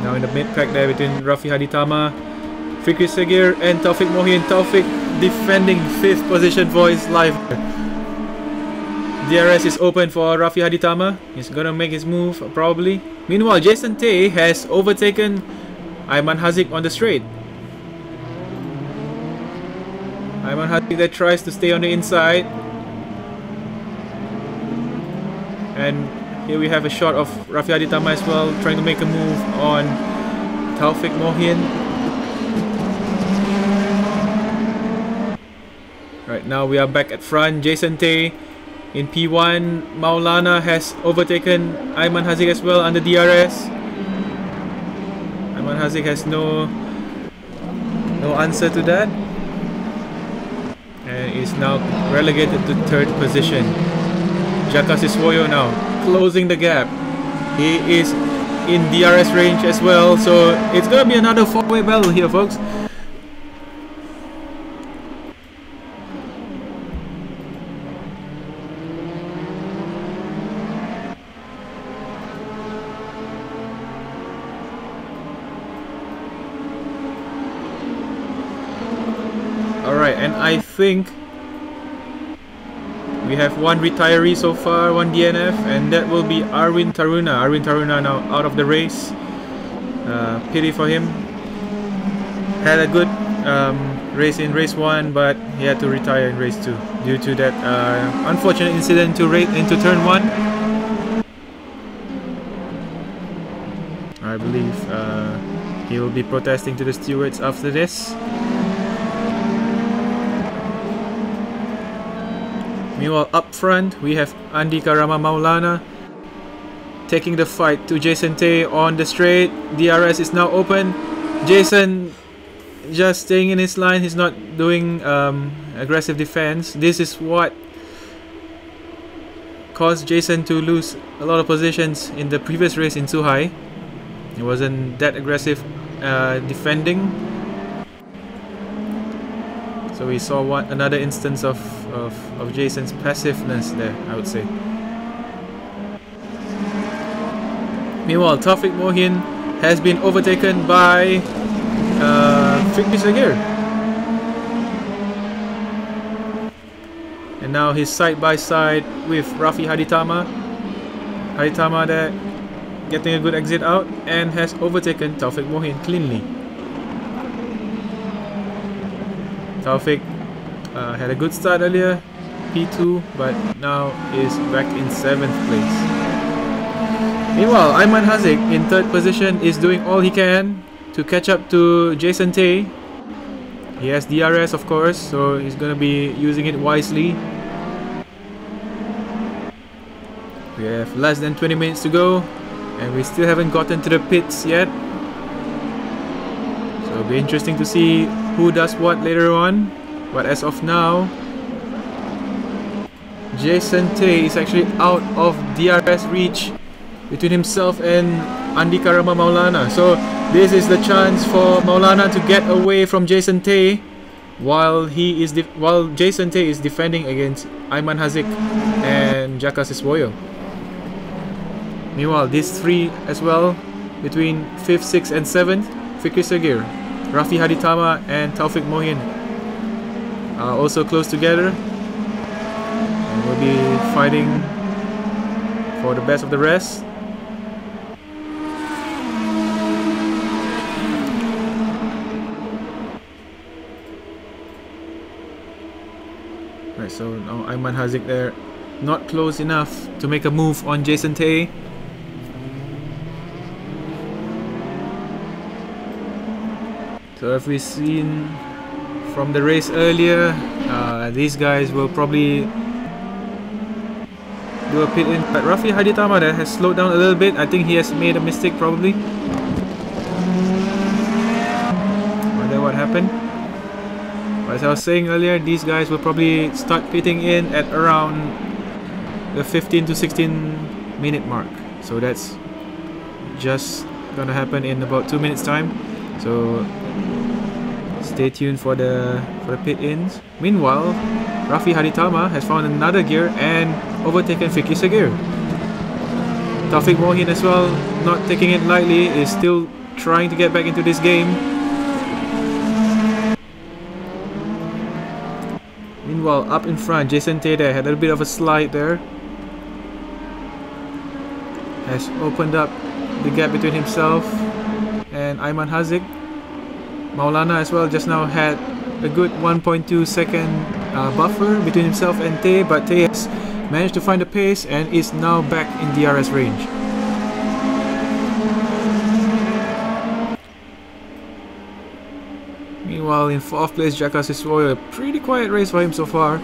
Now in the mid-pack there between Rafi Haditama, Fikri Sagir and Taufik Mohin. Taufik defending 5th position for his life. DRS is open for Rafi Haditama. He's gonna make his move probably. Meanwhile, Jason Tay has overtaken Ayman Hazik on the straight. Ayman Hazik that tries to stay on the inside. And here we have a shot of Rafi Haditama as well, trying to make a move on Taufik Mohin. Right now we are back at front. Jason Tay in P1. Maulana has overtaken Ayman Haziq as well under DRS. Ayman Haziq has no answer to that, and is now relegated to third position. Jaka Siswoyo now closing the gap. He is in DRS range as well, so it's gonna be another four-way battle here, folks. Alright, and I think we have one retiree so far, one DNF, and that will be Arwin Taruna. Arwin Taruna now out of the race. Pity for him. Had a good race in race 1, but he had to retire in race 2 due to that unfortunate incident into turn 1. I believe he will be protesting to the stewards after this. Meanwhile, up front, we have Andika Rama Maulana taking the fight to Jason Tay on the straight. DRS is now open. Jason just staying in his line. He's not doing aggressive defense. This is what caused Jason to lose a lot of positions in the previous race in Suhai. He wasn't that aggressive defending. So we saw another instance of Jason's passiveness there, I would say. Meanwhile, Taufik Mohin has been overtaken by Fikri Sagir. And now he's side by side with Rafi Haditama. Haditama there getting a good exit out and has overtaken Taufik Mohin cleanly. Taufik had a good start earlier, P2, but now is back in 7th place. Meanwhile, Ayman Haziq in 3rd position is doing all he can to catch up to Jason Tay. He has DRS, of course, so he's going to be using it wisely. We have less than 20 minutes to go, and we still haven't gotten to the pits yet. So it'll be interesting to see who does what later on. But as of now, Jason Tay is actually out of DRS reach between himself and Andika Rama Maulana. So this is the chance for Maulana to get away from Jason Tay while Jason Tay is defending against Ayman Haziq and Jaka Siswoyo. Meanwhile, these three as well, between 5th, 6th and 7th, Fikri Sagir, Rafi Haditama and Taufik Mohin are also close together, and will be fighting for the best of the rest. Right, so now Ayman Haziq there, not close enough to make a move on Jason Tay. So if we've seen from the race earlier, these guys will probably do a pit in. But Rafi Haditama there has slowed down a little bit. I think he has made a mistake probably. Wonder what happened. As I was saying earlier, these guys will probably start pitting in at around the 15 to 16 minute mark. So that's just gonna happen in about 2 minutes time. So stay tuned for the pit ins. Meanwhile, Rafi Haditama has found another gear and overtaken Fikri Sagir. Taufik Mohin as well, not taking it lightly, is still trying to get back into this game. Meanwhile, up in front, Jason Tay there had a bit of a slide there. Has opened up the gap between himself and Ayman Haziq. Maulana as well just now had a good 1.2 second buffer between himself and Tay, but Tay has managed to find the pace and is now back in DRS range. Meanwhile, in 4th place, Jaka Siswoyo. A pretty quiet race for him so far.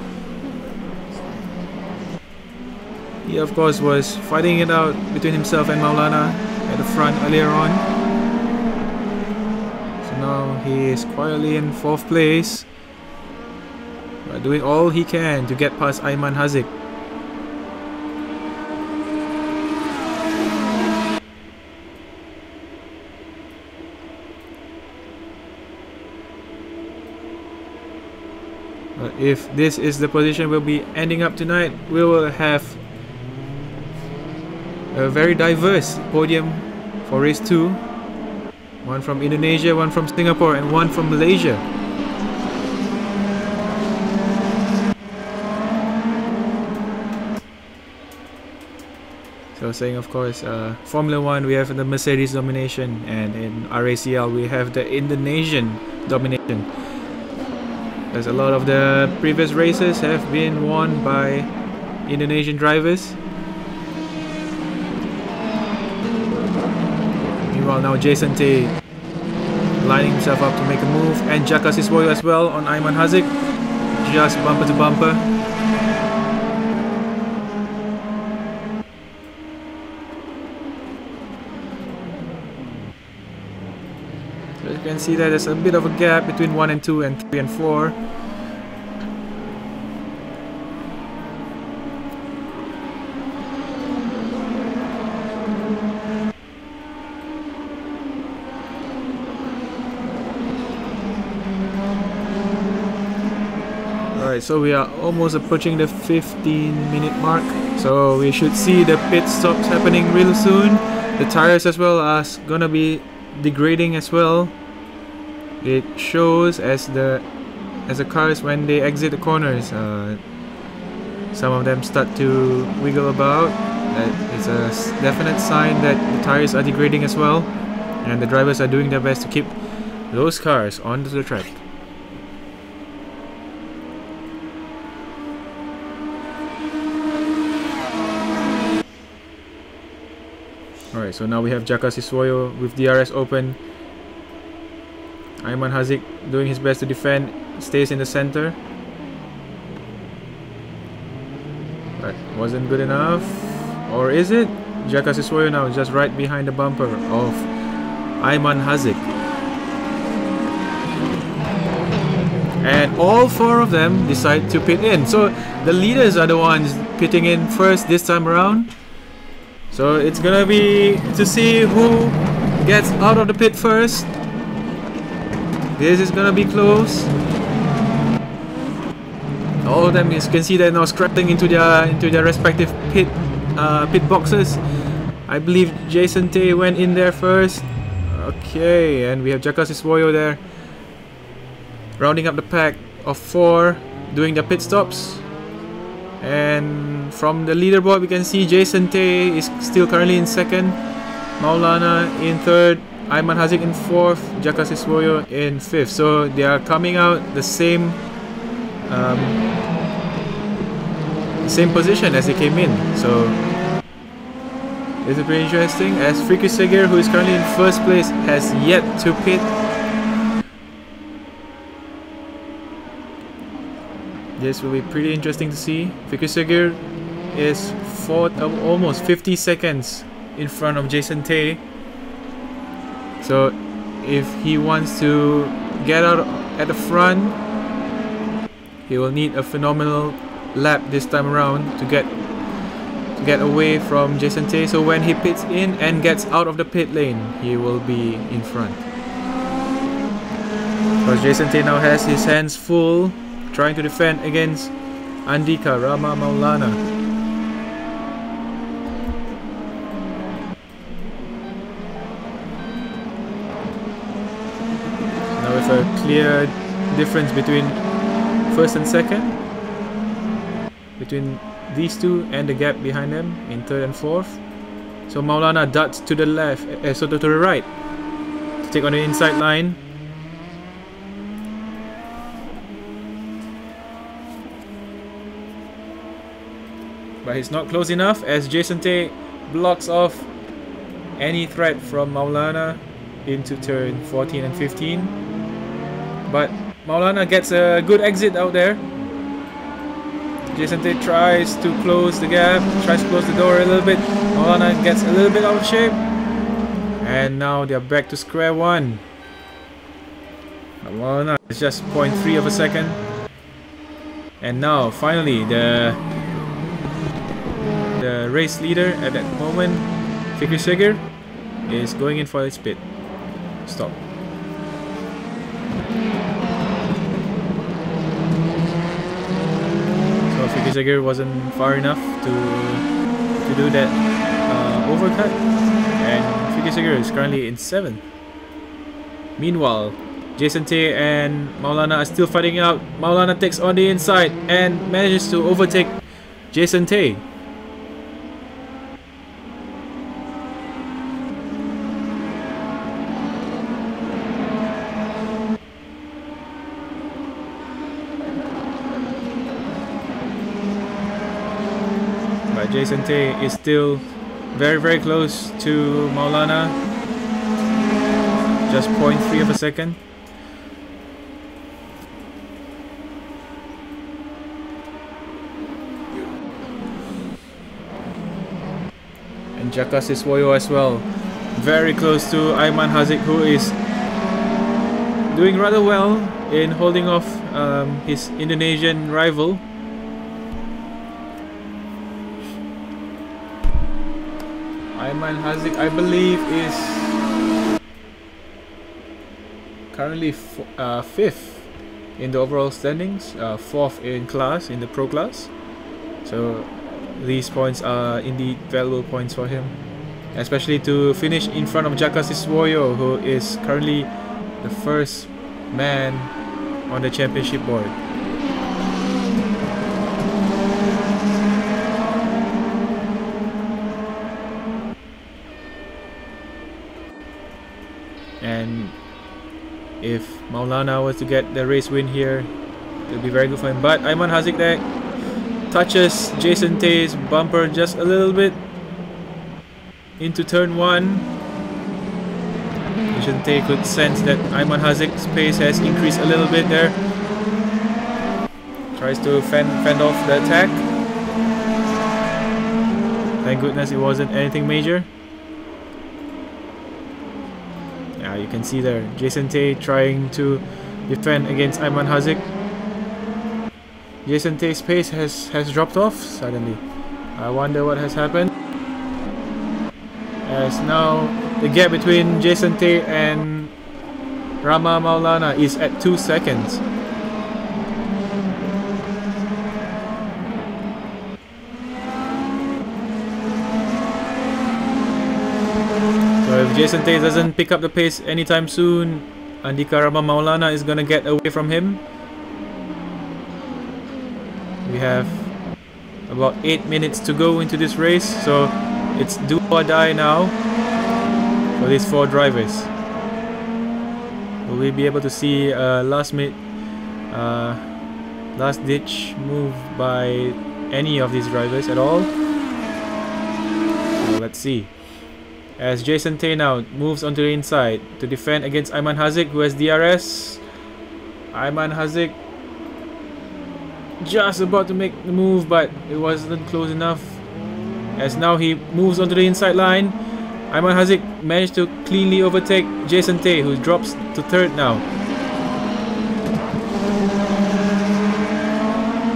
He, of course, was fighting it out between himself and Maulana at the front earlier on. So now he is quietly in 4th place, but doing all he can to get past Ayman Haziq. If this is the position we'll be ending up tonight, we will have a very diverse podium for race 2. One from Indonesia, one from Singapore, and one from Malaysia. So saying, of course, Formula 1 we have the Mercedes domination, and in RACL we have the Indonesian domination. As a lot of the previous races have been won by Indonesian drivers. Meanwhile, now Jason Tay lining himself up to make a move, and Jaka Siswoyo as well on Ayman Haziq, just bumper to bumper. So you can see that there's a bit of a gap between 1 and 2 and 3 and 4. Alright, so we are almost approaching the 15-minute mark. So we should see the pit stops happening real soon. The tires as well are gonna be degrading as well. It shows as the cars, when they exit the corners, some of them start to wiggle about. It's a definite sign that the tires are degrading as well, and the drivers are doing their best to keep those cars onto the track. Alright, so now we have Jaka Siswoyo with DRS open. Ayman Haziq doing his best to defend, stays in the center. But wasn't good enough. Or is it? Jaka Siswoyo now just right behind the bumper of Ayman Haziq. And all 4 of them decide to pit in. So the leaders are the ones pitting in first this time around. So it's gonna be to see who gets out of the pit first. This is gonna be close. All of them, you can see, they're now scrapping into their respective pit boxes. I believe Jason Tay went in there first. Okay, and we have Jaka Siswoyo there, rounding up the pack of 4, doing the pit stops. And from the leaderboard, we can see Jason Tay is still currently in 2nd, Maulana in 3rd, Ayman Haziq in 4th, Jaka Siswoyo in 5th. So they are coming out the same position as they came in. So this is pretty interesting, as Friki Segir, who is currently in 1st place, has yet to pit. This will be pretty interesting to see. Friki Segir is 4th, almost 50 seconds in front of Jason Tay. So if he wants to get out at the front, he will need a phenomenal lap this time around to get away from Jason Tay. So when he pits in and gets out of the pit lane, he will be in front. Because Jason Tay now has his hands full trying to defend against Andika Rama Maulana. Now with a clear difference between 1st and 2nd, between these two and the gap behind them in 3rd and 4th. So Maulana darts to the left, so to the right, to take on the inside line. But he's not close enough, as Jason Tay blocks off any threat from Maulana into turn 14 and 15. but Maulana gets a good exit out there. Jason Tate tries to close the gap, tries to close the door a little bit. Maulana gets a little bit out of shape. And now they're back to square one. Maulana is just 0.3 of a second. And now finally the race leader at that moment, Fikir is going in for its pit stop. So Fikir wasn't far enough to do that overcut, and Fikir is currently in 7th. Meanwhile, Jason Tay and Maulana are still fighting out. Maulana takes on the inside and manages to overtake Jason Tay. But Jason Tay is still very close to Maulana. Just 0.3 of a second. And Jaka Siswoyo as well. Very close to Aiman Haziq, who is doing rather well in holding off his Indonesian rival. Aiman Haziq, I believe, is currently 5th in the overall standings, 4th in class, in the pro class. So these points are indeed valuable points for him, especially to finish in front of Jaka Siswoyo, who is currently the first man on the championship board. And if Maulana was to get the race win here, it will be very good for him. But Aiman Haziq there touches Jason Tay's bumper just a little bit into turn 1. Jason Tay could sense that Aiman Haziq's pace has increased a little bit there. Tries to fend off the attack. Thank goodness it wasn't anything major. Yeah, you can see there Jason Tay trying to defend against Aiman Haziq. Jason Tay's pace has dropped off suddenly. I wonder what has happened. As now the gap between Jason Tay and Rama Maulana is at 2 seconds. So if Jason Tay doesn't pick up the pace anytime soon, Andika Rama Maulana is gonna get away from him. We have about 8 minutes to go into this race, so it's do or die now for these 4 drivers. Will we be able to see a last ditch move by any of these drivers at all? So let's see. As Jason Tay now moves onto the inside to defend against Aiman Haziq, who has DRS. Aiman Haziq just about to make the move, but it wasn't close enough. As now he moves onto the inside line, Aiman Haziq managed to cleanly overtake Jason Tay, who drops to 3rd now.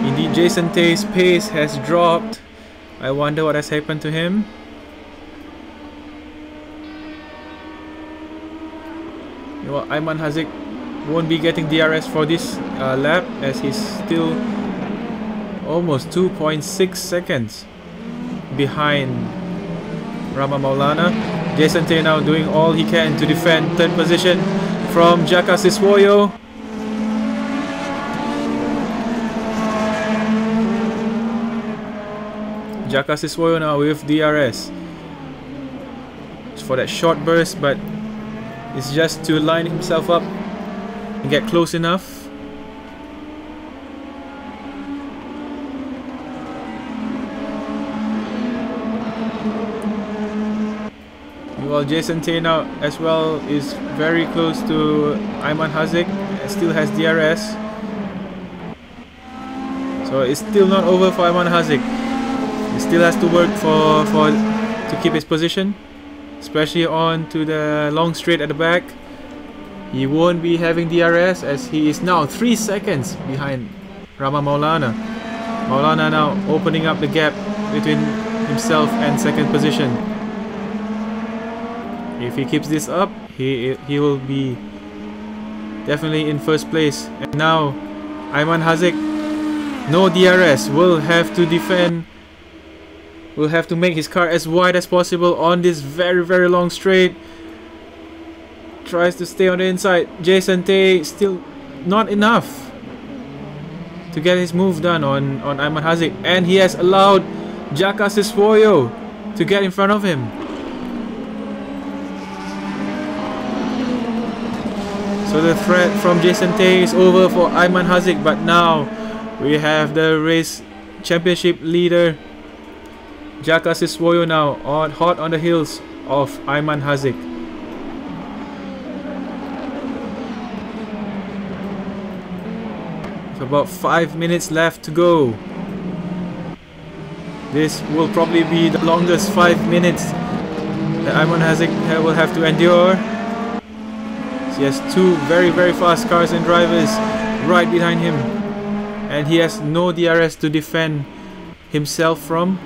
Indeed, Jason Tay's pace has dropped. I wonder what has happened to him. Well, Aiman Haziq won't be getting DRS for this lap, as he's still almost 2.6 seconds behind Rama Maulana. Jason Tay now doing all he can to defend 3rd position from Jaka Siswoyo. Jaka Siswoyo now with DRS. It's for that short burst, but it's just to line himself up and get close enough. Meanwhile, Jason Tay now as well is very close to Aiman Haziq, still has DRS. So it's still not over for Ayman Hazik. He still has to work to keep his position, especially on to the long straight at the back. He won't be having DRS as he is now 3 seconds behind Rama Maulana. Maulana now opening up the gap between himself and second position. If he keeps this up, he will be definitely in first place. And now Ayman Hazik, no DRS, will have to defend, will have to make his car as wide as possible on this very long straight. Tries to stay on the inside. Jason Tay still not enough to get his move done on Ayman Hazik, and he has allowed Jaka Siswoyo to get in front of him. So the threat from Jason Tay is over for Ayman Hazik, but now we have the race championship leader Jaka Siswoyo now hot on the heels of Ayman Hazik. So about 5 minutes left to go. This will probably be the longest 5 minutes that Ayman Hazik will have to endure. He has two very fast cars and drivers right behind him, and he has no DRS to defend himself from.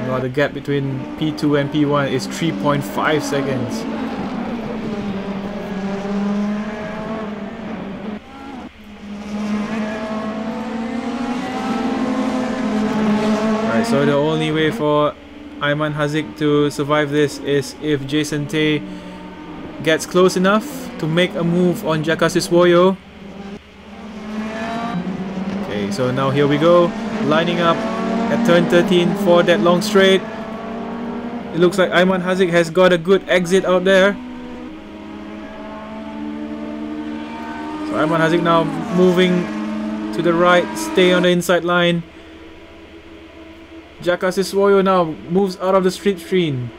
Now the gap between P2 and P1 is 3.5 seconds. So the only way for Ayman Hazik to survive this is if Jason Tay gets close enough to make a move on Jaka Siswoyo. Okay, so now here we go, lining up at turn 13 for that long straight. It looks like Ayman Hazik has got a good exit out there. So Ayman Hazik now moving to the right, stay on the inside line. Jaka Siswoyo now moves out of the street screen.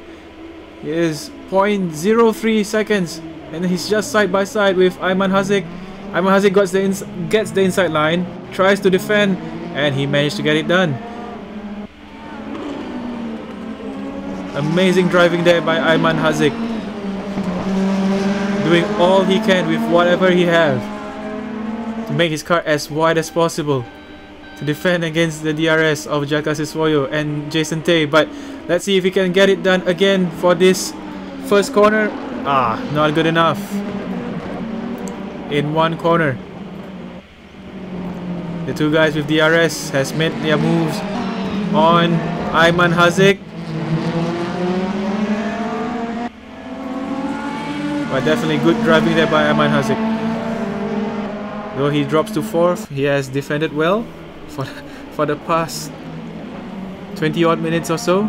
He is 0.03 seconds, and he's just side by side with Ayman Hazik. Ayman Hazik gets the inside line, tries to defend, and he managed to get it done. Amazing driving there by Ayman Hazik, doing all he can with whatever he has to make his car as wide as possible to defend against the DRS of Jaka Siswoyo and Jason Tay. But let's see if he can get it done again for this first corner. Not good enough. In one corner, the two guys with DRS has made their moves on Ayman Hazik. But definitely good driving there by Ayman Hazik. Though he drops to 4th, he has defended well for the past 20 odd minutes or so.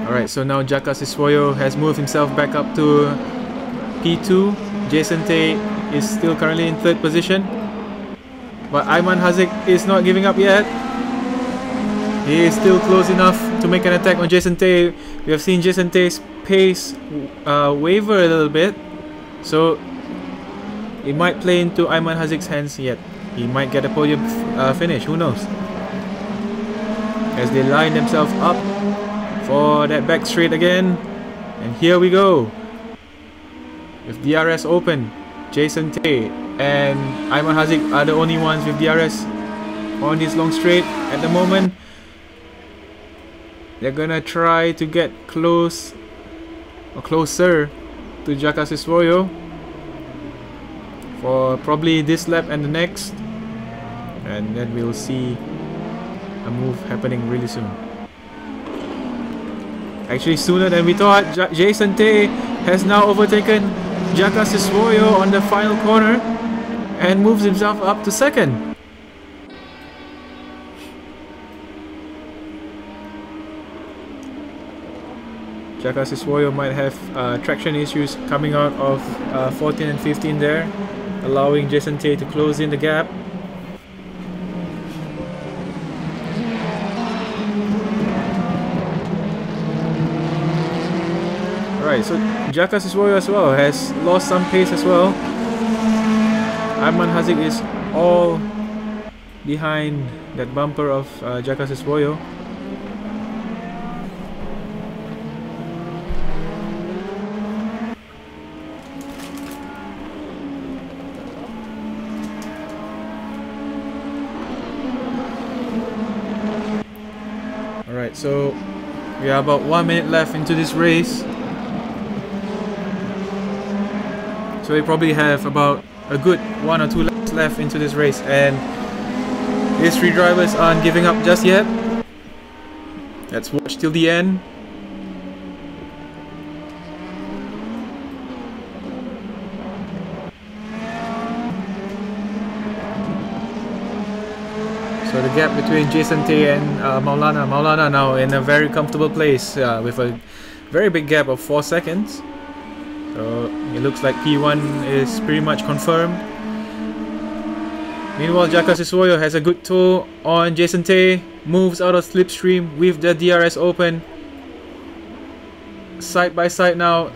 Alright, so now Jaka Siswoyo has moved himself back up to P2. Jason Tay is still currently in 3rd position, but Ayman Hazik is not giving up yet. He is still close enough to make an attack on Jason Tay. We have seen Jason Tay's pace waver a little bit, so it might play into Ayman Hazik's hands yet. He might get a podium finish, who knows. As they line themselves up for that back straight again. And here we go. With DRS open, Jason Tay and Ayman Hazik are the only ones with DRS on this long straight at the moment. They're gonna try to get close or closer to Jaka Siswoyo for probably this lap and the next, and then we'll see a move happening really soon. Actually sooner than we thought. Jason Tay has now overtaken Jaka Siswoyo on the final corner and moves himself up to 2nd. Jaka Siswoyo might have traction issues coming out of 14 and 15 there, allowing Jason Tay to close in the gap. Alright, so Jaka Siswoyo as well has lost some pace as well. Arman Hazik is all behind that bumper of Jaka Siswoyo. Alright, so we are about 1 minute left into this race. So we probably have about a good 1 or 2 laps left into this race, and these three drivers aren't giving up just yet. Let's watch till the end. So the gap between Jason Tay and Maulana now in a very comfortable place with a very big gap of 4 seconds. So it looks like P1 is pretty much confirmed. Meanwhile, Jaka Siswoyo has a good toe on Jason Tay, moves out of slipstream with the DRS open. Side by side now,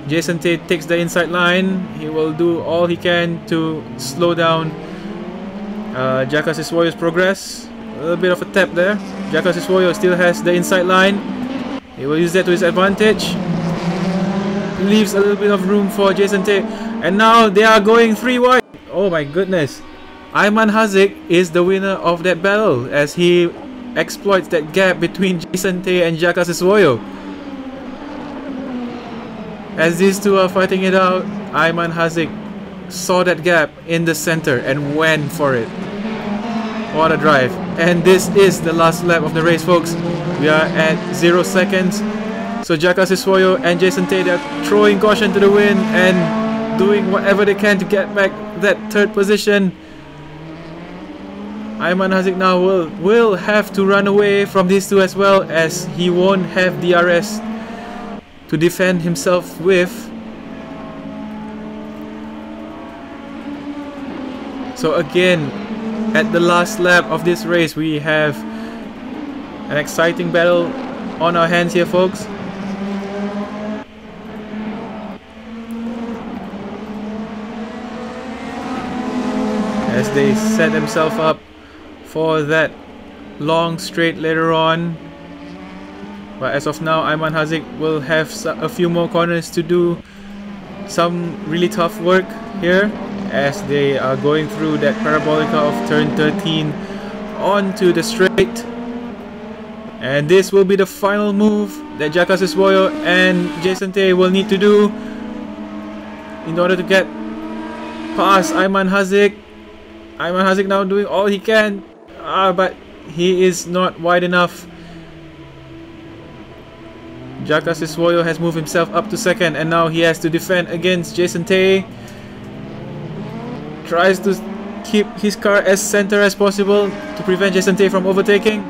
Jason Tay takes the inside line. He will do all he can to slow down Jaka Siswoyo's progress. A little bit of a tap there. Jaka Siswoyo still has the inside line. He will use that to his advantage. Leaves a little bit of room for Jason Tay, and now they are going 3 wide. Oh my goodness, Ayman Hazik is the winner of that battle as he exploits that gap between Jason Tay and Jaka Siswoyo. As these two are fighting it out, Ayman Hazik saw that gap in the center and went for it. What a drive. And this is the last lap of the race, folks. We are at 0 seconds. So Jaka Siswoyo and Jason Tay are throwing caution to the wind and doing whatever they can to get back that 3rd position. Ayman Hazik now will have to run away from these two as well, as he won't have DRS to defend himself with. So again, at the last lap of this race, we have an exciting battle on our hands here, folks. As they set themselves up for that long straight later on. But as of now, Ayman Hazik will have a few more corners to do some really tough work here as they are going through that parabolica of turn 13 onto the straight. And this will be the final move that Jaka Siswoyo and Jason Tay will need to do in order to get past Ayman Hazik. Ayman Hazik now doing all he can, but he is not wide enough. Jaka Siswoyo has moved himself up to 2nd, and now he has to defend against Jason Tay. Tries to keep his car as center as possible to prevent Jason Tay from overtaking.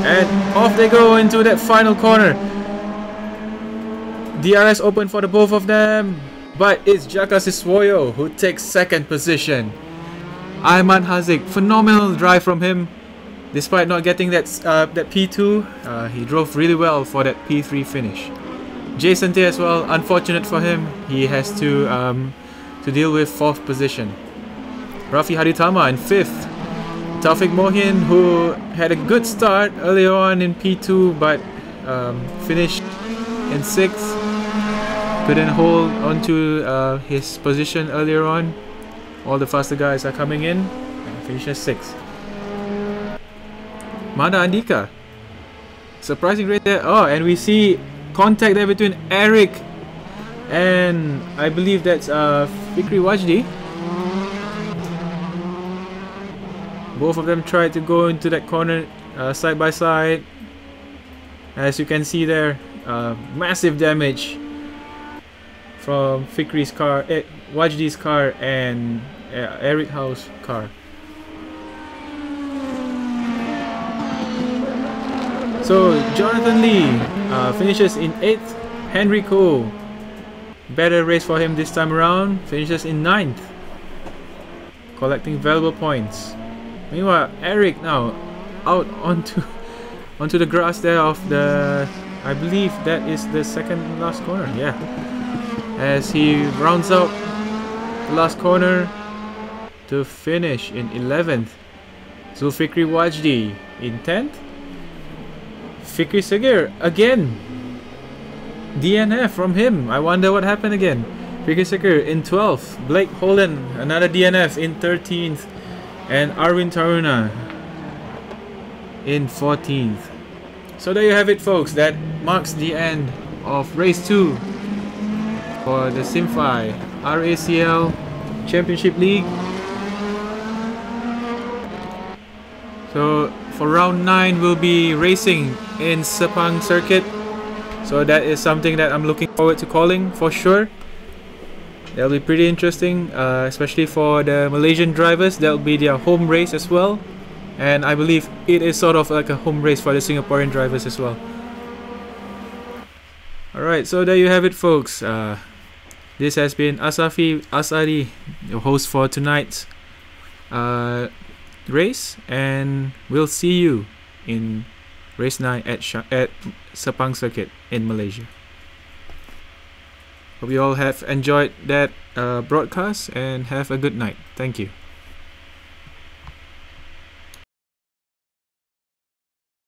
And off they go into that final corner. DRS open for the both of them, but it's Jaka Siswoyo who takes 2nd position. Ayman Hazik, phenomenal drive from him. Despite not getting that P2, he drove really well for that P3 finish. Jason Tay as well, unfortunate for him, he has to deal with 4th position. Rafi Haritama in 5th. Taufik Mohin, who had a good start earlier on in P2 but finished in 6th. Couldn't hold onto his position earlier on. All the faster guys are coming in and finishes 6th. Mada Andika, surprising rate there. Oh, and we see contact there between Eric and I believe that's Fikri Wajdi. Both of them tried to go into that corner side by side. As you can see there, massive damage from Fikri's car, Wajdi's car, and Eric Howe's car. So Jonathan Lee finishes in 8th. Henry Cole, better race for him this time around, finishes in 9th, collecting valuable points. Meanwhile, Eric now out onto the grass there of the, I believe that is the second last corner, yeah. As he rounds out the last corner to finish in 11th. Zulfikri Wajdi in 10th. Fikri Sagir again. DNF from him. I wonder what happened again. Fikri Sagir in 12th. Blake Holden, another DNF in 13th. And Arwin Taruna in 14th. So there you have it, folks. That marks the end of race 2 for the SimFai RACL Championship League. So for round 9 we'll be racing in Sepang circuit. So that is something that I'm looking forward to calling for sure. That'll be pretty interesting, especially for the Malaysian drivers. That'll be their home race as well. And I believe it is sort of like a home race for the Singaporean drivers as well. Alright, so there you have it, folks. This has been Asafi Asadi, your host for tonight's race. And we'll see you in race 9 at Sepang circuit in Malaysia. Hope you all have enjoyed that broadcast and have a good night. Thank you.